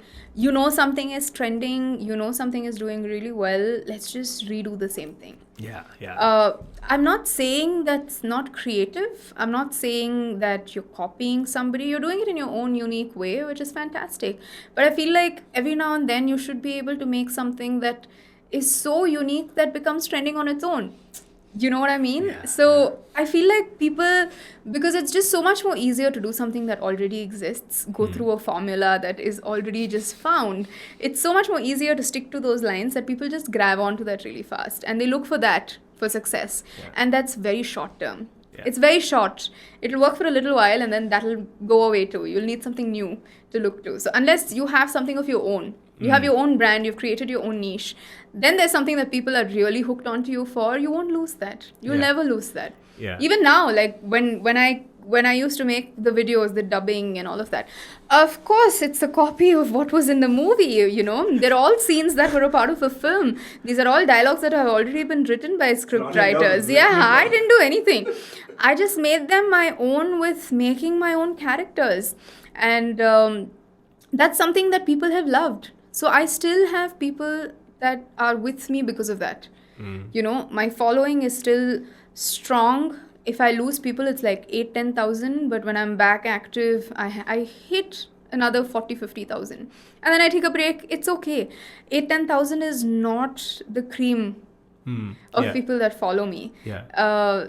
Speaker 1: something is trending, something is doing really well. Let's just redo the same thing.
Speaker 2: Yeah.
Speaker 1: I'm not saying that's not creative. I'm not saying that you're copying somebody. You're doing it in your own unique way, which is fantastic. But I feel like every now and then you should be able to make something that is so unique that becomes trending on its own. You know what I mean?
Speaker 2: Yeah,
Speaker 1: So I feel like people, because it's just so much more easier to do something that already exists, go through a formula that is already just found. It's so much more easier to stick to those lines that people just grab onto that really fast. And they look for that for success.
Speaker 2: Yeah.
Speaker 1: And that's very short term.
Speaker 2: Yeah.
Speaker 1: It's very short. It'll work for a little while and then that'll go away too. You'll need something new to look to. So unless you have something of your own, you have your own brand, you've created your own niche, then there's something that people are really hooked onto you for, you won't lose that. You'll
Speaker 2: Yeah.
Speaker 1: never lose that.
Speaker 2: Yeah.
Speaker 1: Even now, like when I used to make the videos, the dubbing and all of that, of course it's a copy of what was in the movie, They're all scenes that were a part of a film. These are all dialogues that have already been written by script writers. Yeah, I didn't do anything. I just made them my own with making my own characters. And that's something that people have loved. So I still have people that are with me because of that. My following is still strong. If I lose people, it's like 8,000-10,000. But when I'm back active, I hit another 40,000-50,000. And then I take a break. It's okay. 8,000-10,000 is not the cream of
Speaker 2: Yeah.
Speaker 1: people that follow me.
Speaker 2: Yeah.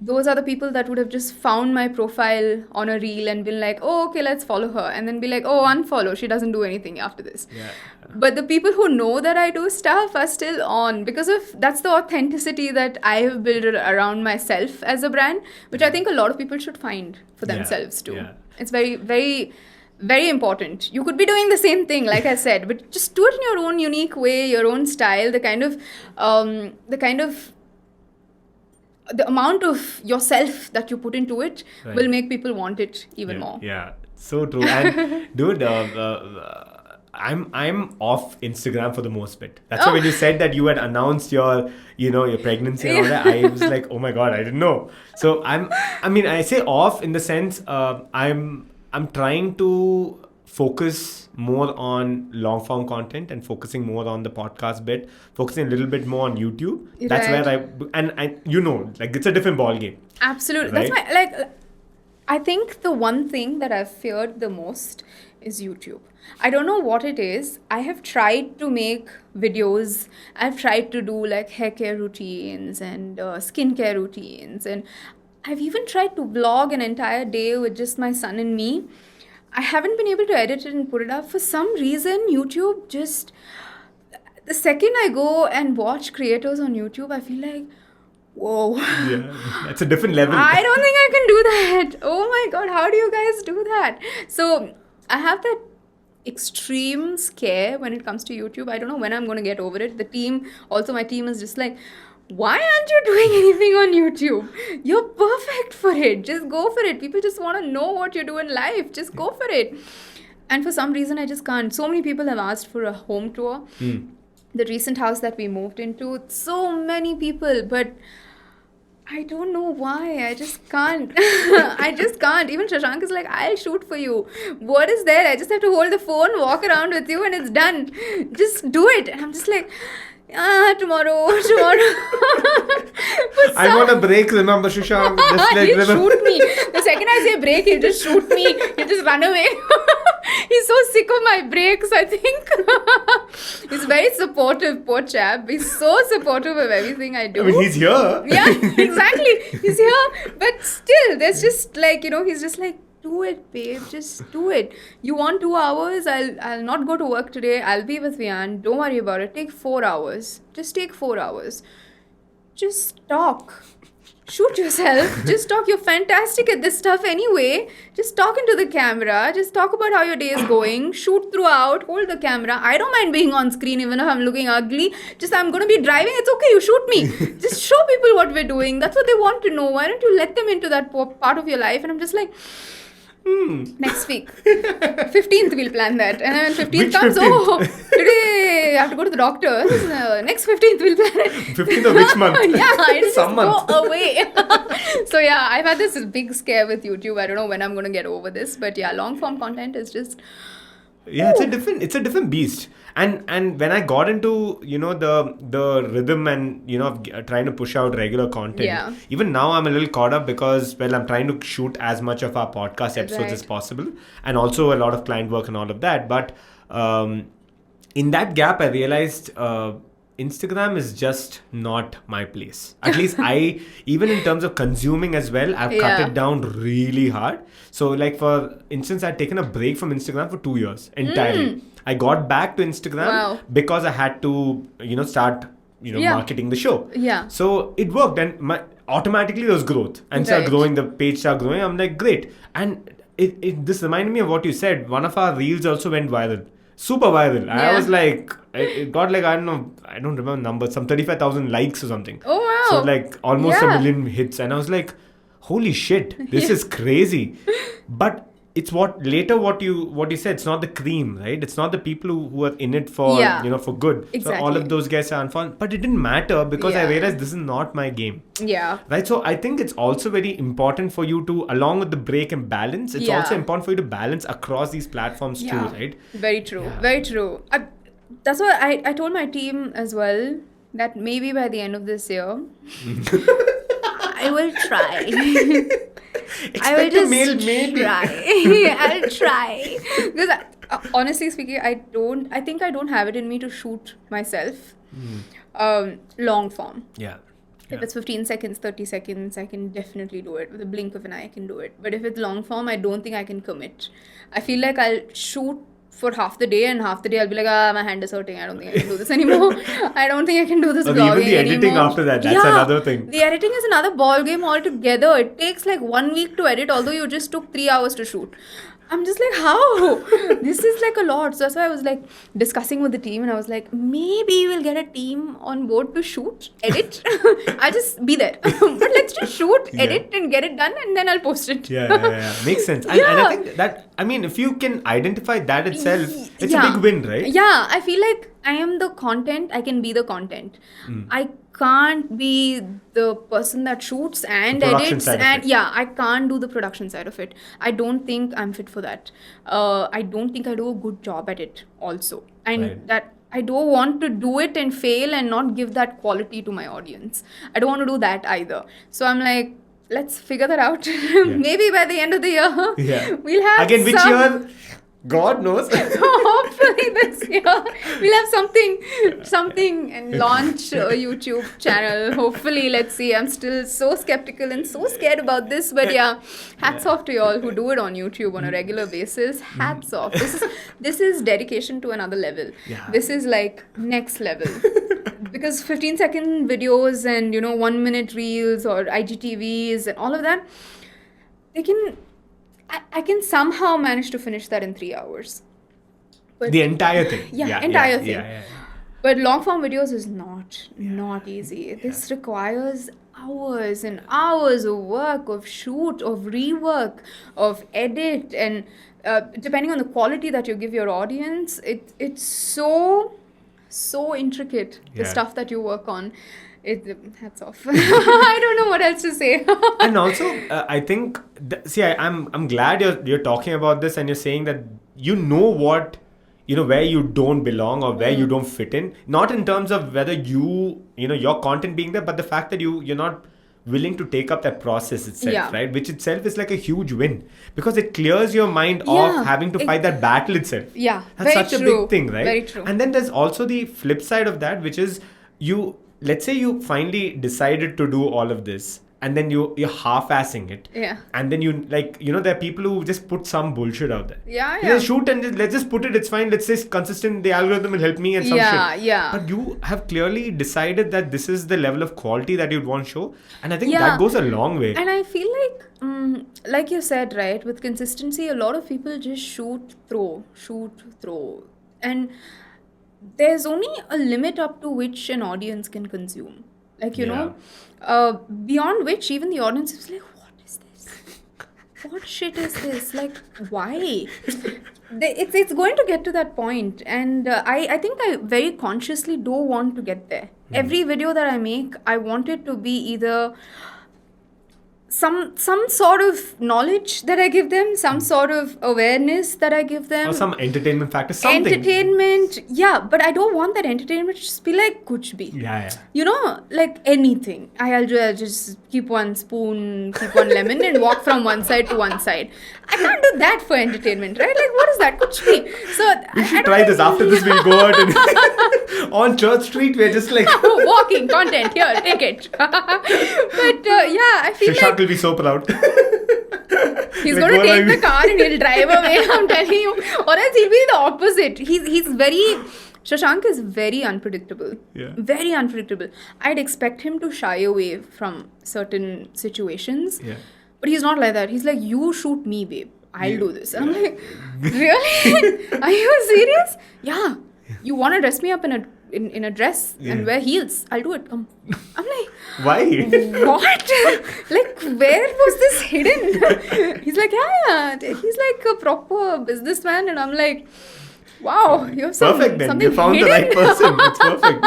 Speaker 1: Those are the people that would have just found my profile on a reel and been like, oh, okay, let's follow her. And then be like, oh, unfollow. She doesn't do anything after this.
Speaker 2: Yeah.
Speaker 1: But the people who know that I do stuff are still on because that's the authenticity that I have built around myself as a brand, which I think a lot of people should find for
Speaker 2: Yeah.
Speaker 1: themselves too.
Speaker 2: Yeah.
Speaker 1: It's very, very, very important. You could be doing the same thing, like I said, but just do it in your own unique way, your own style, the amount of yourself that you put into it
Speaker 2: Right.
Speaker 1: will make people want it even more.
Speaker 2: Yeah, so true. And dude, I'm off Instagram for the most bit. That's why when you said that you had announced your pregnancy and all that, I was like, oh my God, I didn't know. So I say off in the sense I'm trying to focus more on long form content and focusing more on the podcast bit, focusing a little bit more on YouTube. That's
Speaker 1: Right.
Speaker 2: where like it's a different ball game.
Speaker 1: Absolutely.
Speaker 2: Right?
Speaker 1: That's my I think the one thing that I've feared the most is YouTube. I don't know what it is. I have tried to make videos. I've tried to do like hair care routines and skincare routines. And I've even tried to vlog an entire day with just my son and me. I haven't been able to edit it and put it up. For some reason, YouTube just. The second I go and watch creators on YouTube, I feel like, whoa.
Speaker 2: Yeah, that's a different level.
Speaker 1: I don't think I can do that. Oh my god, how do you guys do that? So I have that extreme scare when it comes to YouTube. I don't know when I'm going to get over it. The team, also my team is just like, why aren't you doing anything on YouTube? You're perfect for it. Just go for it. People just want to know what you do in life. Just go for it. And for some reason, I just can't. So many people have asked for a home tour. The recent house that we moved into, so many people, but I don't know why. I just can't. I just can't. Even Shashank is like, I'll shoot for you. What is there? I just have to hold the phone, walk around with you, and it's done. Just do it. And I'm just like, tomorrow.
Speaker 2: I want a break, remember, Shushank? Just like,
Speaker 1: He'll shoot me. The second I say break, he'll just shoot me. He'll just run away. He's so sick of my breaks, I think. He's very supportive, poor chap. He's so supportive of everything I do.
Speaker 2: I mean, he's here.
Speaker 1: Yeah, exactly. He's here. But still, there's just like, he's just like, do it, babe. Just do it. You want 2 hours? I'll not go to work today. I'll be with Vian. Don't worry about it. Take 4 hours. Just take 4 hours. Just talk. Shoot yourself. Just talk. You're fantastic at this stuff anyway. Just talk into the camera. Just talk about how your day is going. Shoot throughout. Hold the camera. I don't mind being on screen even if I'm looking ugly. Just I'm going to be driving. It's okay. You shoot me. Just show people what we're doing. That's what they want to know. Why don't you let them into that part of your life? And I'm just like, next week. 15th we'll plan that. And then when 15th
Speaker 2: Which
Speaker 1: comes,
Speaker 2: 15th?
Speaker 1: Today I have to go to the doctor. Next 15th we'll plan it.
Speaker 2: 15th of which month?
Speaker 1: Yeah, it'll
Speaker 2: Some
Speaker 1: just
Speaker 2: month.
Speaker 1: go away. So yeah, I've had this big scare with YouTube. I don't know when I'm going to get over this. But yeah, long form content is just...
Speaker 2: Yeah, it's a different beast. And when I got into, the rhythm and, of trying to push out regular content,
Speaker 1: Yeah.
Speaker 2: even now I'm a little caught up because, well, I'm trying to shoot as much of our podcast episodes
Speaker 1: Right.
Speaker 2: as possible, and also a lot of client work and all of that. But in that gap, I realized Instagram is just not my place. At least even in terms of consuming as well, I've cut
Speaker 1: Yeah.
Speaker 2: it down really hard. So like for instance, I'd taken a break from Instagram for 2 years entirely. I got back to Instagram
Speaker 1: Wow.
Speaker 2: because I had to, start,
Speaker 1: Yeah.
Speaker 2: marketing the show.
Speaker 1: Yeah.
Speaker 2: So it worked, and automatically there was growth. And started
Speaker 1: Right.
Speaker 2: growing, the page started growing. I'm like, great. And this reminded me of what you said. One of our reels also went viral. Super viral.
Speaker 1: Yeah.
Speaker 2: I was like, it got like, I don't know, I don't remember numbers, some 35,000 likes or something.
Speaker 1: Oh, wow.
Speaker 2: So like almost
Speaker 1: Yeah.
Speaker 2: a million hits. And I was like, holy shit, this is crazy. But it's what you said, it's not the cream, right? It's not the people who are in it for,
Speaker 1: Yeah.
Speaker 2: for good. So all
Speaker 1: Exactly.
Speaker 2: of those guys are unfun. But it didn't matter because I
Speaker 1: Yeah.
Speaker 2: realized this is not my game.
Speaker 1: Yeah.
Speaker 2: Right, so I think it's also very important for you to, along with the break and balance, it's
Speaker 1: Yeah.
Speaker 2: also important for you to balance across these platforms too, right?
Speaker 1: Very true.
Speaker 2: Yeah.
Speaker 1: Very true. That's why I told my team as well that maybe by the end of this year, I will try. I will
Speaker 2: Expect a
Speaker 1: just
Speaker 2: mail, maybe.
Speaker 1: try. I'll try. Because honestly speaking, I think I don't have it in me to shoot myself. Long form.
Speaker 2: Yeah.
Speaker 1: If it's 15 seconds, 30 seconds, I can definitely do it. With a blink of an eye, I can do it. But if it's long form, I don't think I can commit. I feel like I'll shoot for half the day and half the day I'll be like, my hand is hurting. I don't think I can do this anymore. I don't think I can do this
Speaker 2: Or
Speaker 1: vlogging
Speaker 2: even the editing
Speaker 1: anymore.
Speaker 2: after that, that's another thing.
Speaker 1: The editing is another ball game altogether. It takes like 1 week to edit, although you just took 3 hours to shoot. I'm just like, how? This is like a lot. So that's why I was like discussing with the team and I was like, maybe we'll get a team on board to shoot, edit. I'll just be there. But let's just shoot, edit and get it done and then I'll post it.
Speaker 2: Yeah. Makes sense. And I think that, if you can identify that itself, it's a big win, right?
Speaker 1: Yeah, I feel like I am the content, I can be the content. I can't be the person that shoots and
Speaker 2: The production
Speaker 1: edits
Speaker 2: side of
Speaker 1: and
Speaker 2: it.
Speaker 1: I can't do the production side of it. I don't think I'm fit for that. I don't think I do a good job at it also. And
Speaker 2: Right.
Speaker 1: that I don't want to do it and fail and not give that quality to my audience. I don't want to do that either. So I'm like, let's figure that out. Maybe by the end of the year,
Speaker 2: Yeah.
Speaker 1: we'll have
Speaker 2: Again, which
Speaker 1: some.
Speaker 2: year? God knows.
Speaker 1: Hopefully this year we'll have something, and launch a YouTube channel. Hopefully, let's see. I'm still so skeptical and so scared about this, but yeah, hats off to you all who do it on YouTube on a regular basis. Hats off. This is dedication to another level.
Speaker 2: Yeah.
Speaker 1: This is like next level. Because 15-second videos and 1 minute reels or IGTVs and all of that, they can. I can somehow manage to finish that in 3 hours. But
Speaker 2: The entire thing.
Speaker 1: entire thing.
Speaker 2: Yeah.
Speaker 1: But long form videos is not easy. This requires hours and hours of work, of shoot, of rework, of edit, and depending on the quality that you give your audience, it's so intricate, the
Speaker 2: Yeah.
Speaker 1: stuff that you work on. Hats off. I don't know what else to say.
Speaker 2: And also, I think, I'm glad you're talking about this and you're saying that you know what, where you don't belong or where you don't fit in. Not in terms of whether your content being there, but the fact that you're not willing to take up that process itself,
Speaker 1: Yeah.
Speaker 2: right? Which itself is like a huge win because it clears your mind
Speaker 1: Yeah,
Speaker 2: of having to fight that battle itself.
Speaker 1: Yeah,
Speaker 2: That's
Speaker 1: very
Speaker 2: such a
Speaker 1: true.
Speaker 2: big thing, right?
Speaker 1: Very true.
Speaker 2: And then there's also the flip side of that, which is let's say you finally decided to do all of this and then you're half-assing it.
Speaker 1: Yeah.
Speaker 2: And then there are people who just put some bullshit out there.
Speaker 1: Yeah.
Speaker 2: Let's shoot and let's just put it, it's fine. Let's say it's consistent, the algorithm will help me and some shit.
Speaker 1: Yeah.
Speaker 2: But you have clearly decided that this is the level of quality that you'd want to show. And I think
Speaker 1: Yeah.
Speaker 2: that goes a long way.
Speaker 1: And I feel like you said, right, with consistency, a lot of people just shoot, throw. And there's only a limit up to which an audience can consume. Like, beyond which even the audience is like, what is this? What shit is this? Like, why? It's going to get to that point. And I think I very consciously don't want to get there. Every video that I make, I want it to be either some sort of knowledge that I give them, some sort of awareness that I give them.
Speaker 2: Or some entertainment factor, something.
Speaker 1: Entertainment, yeah, but I don't want that entertainment to just be like kuch bhi.
Speaker 2: Yeah.
Speaker 1: Like anything. I'll just keep one spoon, keep one lemon and walk from one side to one side. I can't do that for entertainment, right? Like, what is that? Kuch bhi. So
Speaker 2: We should try this. After this, we'll go out and on Church Street, we're just like...
Speaker 1: walking content, here, take it. But I feel
Speaker 2: Shashank
Speaker 1: like
Speaker 2: will be so proud.
Speaker 1: he's
Speaker 2: Like,
Speaker 1: going to
Speaker 2: what
Speaker 1: take
Speaker 2: are
Speaker 1: the
Speaker 2: you-
Speaker 1: car and he'll drive away, I'm telling you. Or else he'll be the opposite. He's very... Shashank is very unpredictable.
Speaker 2: Yeah.
Speaker 1: Very unpredictable. I'd expect him to shy away from certain situations.
Speaker 2: Yeah.
Speaker 1: But he's not like that. He's like, you shoot me, babe. I'll do this. And I'm like, really? Are you serious? Yeah. You want to dress me up in a dress and wear heels? I'll do it. Come. I'm like,
Speaker 2: Why?
Speaker 1: what? Like, where was this hidden? He's like, yeah. He's like a proper businessman. And I'm like, wow, you have
Speaker 2: Perfect then.
Speaker 1: something
Speaker 2: You found
Speaker 1: hidden.
Speaker 2: the right person. It's perfect.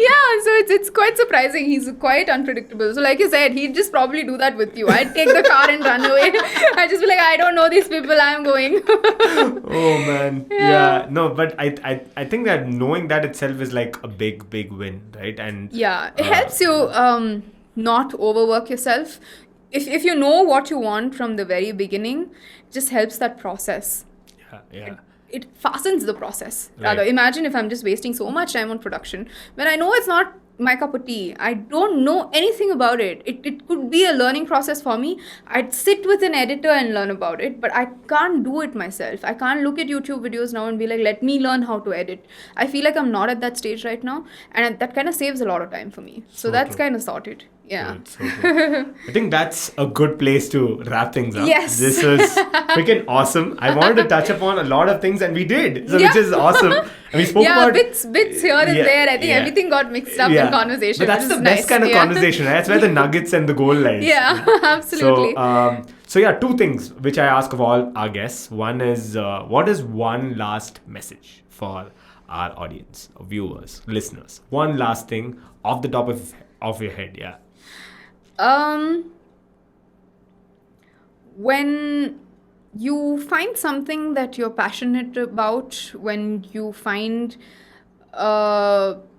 Speaker 1: Yeah, so it's quite surprising. He's quite unpredictable. So like you said, he'd just probably do that with you. I'd take the car and run away. I'd just be like, I don't know these people, I'm going.
Speaker 2: Oh man. Yeah. No, but I think that knowing that itself is like a big win, right? And
Speaker 1: Yeah, it helps you not overwork yourself. If you know what you want from the very beginning, it just helps that process.
Speaker 2: yeah.
Speaker 1: It fastens the process.
Speaker 2: Right.
Speaker 1: Rather, imagine if I'm just wasting so much time on production when I know it's not my cup of tea. I don't know anything about it. It could be a learning process for me. I'd sit with an editor and learn about it, but I can't do it myself. I can't look at YouTube videos now and be like, let me learn how to edit. I feel like I'm not at that stage right now, and that kind of saves a lot of time for me. So that's
Speaker 2: true.
Speaker 1: kind of sorted. Yeah.
Speaker 2: Good, so good. I think that's a good place to wrap things up.
Speaker 1: Yes.
Speaker 2: This was freaking awesome. I wanted to touch upon a lot of things and we did. So
Speaker 1: Yeah.
Speaker 2: which is awesome. And we spoke
Speaker 1: Yeah,
Speaker 2: about
Speaker 1: bits here and
Speaker 2: Yeah,
Speaker 1: there. I think
Speaker 2: yeah.
Speaker 1: everything got mixed up in conversation.
Speaker 2: But that's
Speaker 1: which
Speaker 2: the
Speaker 1: is
Speaker 2: best
Speaker 1: nice.
Speaker 2: kind of
Speaker 1: Yeah.
Speaker 2: conversation, right? That's where the nuggets and the gold lies.
Speaker 1: Yeah, absolutely.
Speaker 2: So yeah, two things which I ask of all our guests. One is, what is one last message for our audience, viewers, listeners? One last thing off the top of your head, yeah.
Speaker 1: When you find something that you're passionate about, when you find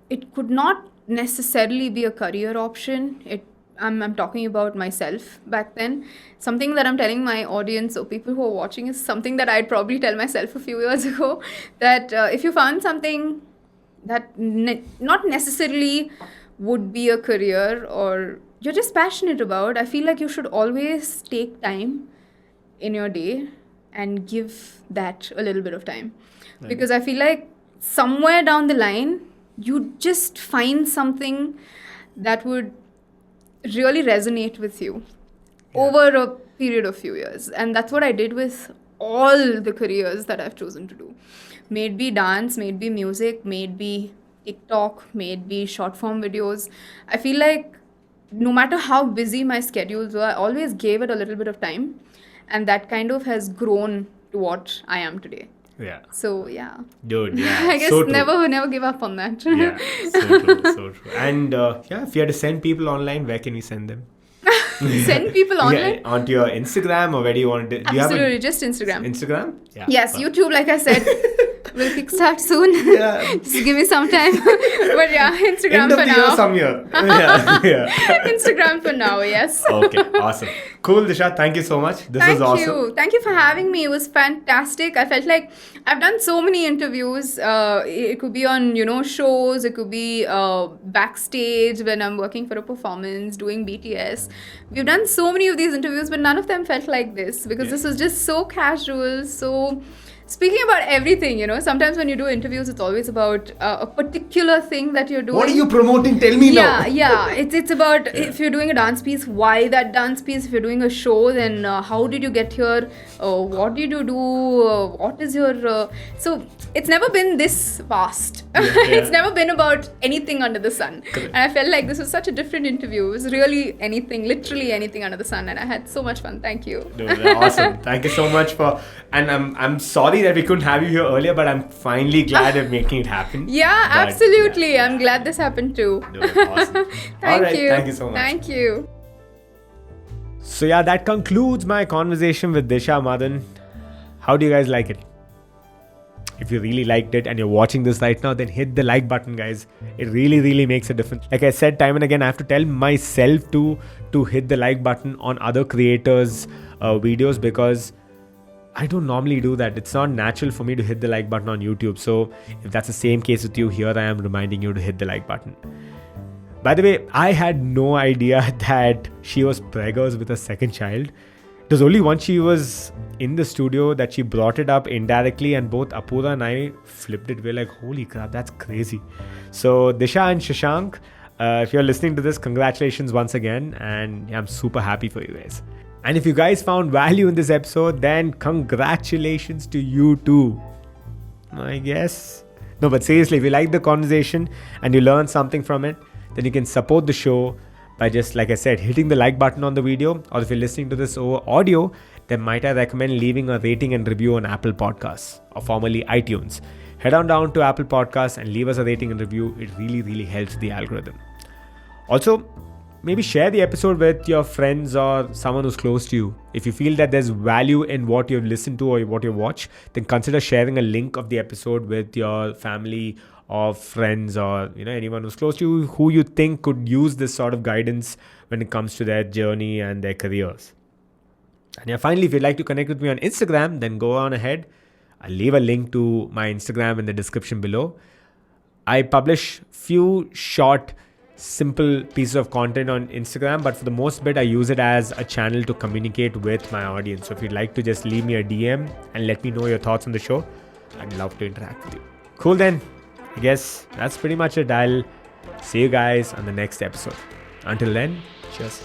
Speaker 1: it could not necessarily be a career option, it I'm talking about myself back then. Something that I'm telling my audience or people who are watching is something that I'd probably tell myself a few years ago. That if you found something that not necessarily would be a career or you're just passionate about, I feel like you should always take time in your day and give that a little bit of time.
Speaker 2: Right.
Speaker 1: Because I feel like somewhere down the line, you just find something that would really resonate with you over a period of few years. And that's what I did with all the careers that I've chosen to do. May it be dance, may it be music, may it be TikTok, may it be short form videos. I feel like no matter how busy my schedules were, I always gave it a little bit of time. And that kind of has grown to what I am today.
Speaker 2: Yeah.
Speaker 1: So yeah.
Speaker 2: Dude, yeah.
Speaker 1: I guess
Speaker 2: so true.
Speaker 1: never give up on that.
Speaker 2: Yeah, so true, so true. And if you had to send people online, where can we send them?
Speaker 1: Send people online?
Speaker 2: Yeah, onto your Instagram, or where do you want to? Do
Speaker 1: Absolutely,
Speaker 2: you have
Speaker 1: just Instagram.
Speaker 2: Instagram? Yeah.
Speaker 1: Yes, YouTube, like I said, will kickstart soon.
Speaker 2: Yeah.
Speaker 1: Just give me some time. But yeah, Instagram
Speaker 2: End of
Speaker 1: for
Speaker 2: the year,
Speaker 1: now.
Speaker 2: some year. Yeah.
Speaker 1: Instagram for now, yes.
Speaker 2: Okay, awesome. Cool, Disha. Thank you so much. This was awesome.
Speaker 1: Thank you. Thank you for having me. It was fantastic. I felt like I've done so many interviews. It could be on, shows. It could be backstage when I'm working for a performance, doing BTS. We've done so many of these interviews, but none of them felt like this because this was just so casual, so... Speaking about everything, sometimes when you do interviews, it's always about a particular thing that you're doing.
Speaker 2: What are you promoting? Tell me now.
Speaker 1: Yeah. It's about if you're doing a dance piece, why that dance piece? If you're doing a show, then how did you get here? What did you do? What is your... So it's never been this vast. It's never been about anything under the sun.
Speaker 2: Correct.
Speaker 1: And I felt like this was such a different interview. It was really anything, literally anything under the sun. And I had so much fun. Thank you.
Speaker 2: Dude, awesome. Thank you so much for... And I'm sorry that we couldn't have you here earlier, but I'm finally glad of making it happen.
Speaker 1: Yeah,
Speaker 2: But,
Speaker 1: absolutely.
Speaker 2: yeah.
Speaker 1: I'm glad this happened too.
Speaker 2: Dude, awesome.
Speaker 1: Thank
Speaker 2: Alright,
Speaker 1: you.
Speaker 2: thank you so much.
Speaker 1: Thank you.
Speaker 2: So yeah, that concludes my conversation with Disha Madan. How do you guys like it? If you really liked it and you're watching this right now, then hit the like button, guys. It really, really makes a difference. Like I said time and again, I have to tell myself to hit the like button on other creators' videos because I don't normally do that. It's not natural for me to hit the like button on YouTube. So if that's the same case with you, here I am reminding you to hit the like button. By the way, I had no idea that she was preggers with a second child. It was only once she was in the studio that she brought it up indirectly, and both Apura and I flipped it. We're like, holy crap, that's crazy. So Disha and Shashank, if you're listening to this, congratulations once again. And I'm super happy for you guys. And if you guys found value in this episode, then congratulations to you too, I guess. No, but seriously, if you like the conversation and you learned something from it, then you can support the show by just, like I said, hitting the like button on the video. Or if you're listening to this over audio, then might I recommend leaving a rating and review on Apple Podcasts, or formerly iTunes. Head on down to Apple Podcasts and leave us a rating and review. It really, really helps the algorithm. Also, maybe share the episode with your friends or someone who's close to you. If you feel that there's value in what you've listened to or what you watch, then consider sharing a link of the episode with your family or friends or anyone who's close to you who you think could use this sort of guidance when it comes to their journey and their careers. And yeah, finally, if you'd like to connect with me on Instagram, then go on ahead. I'll leave a link to my Instagram in the description below. I publish few short, simple pieces of content on Instagram, but for the most bit, I use it as a channel to communicate with my audience. So if you'd like to just leave me a DM and let me know your thoughts on the show, I'd love to interact with you. Cool then. I guess that's pretty much it. I'll see you guys on the next episode. Until then, cheers.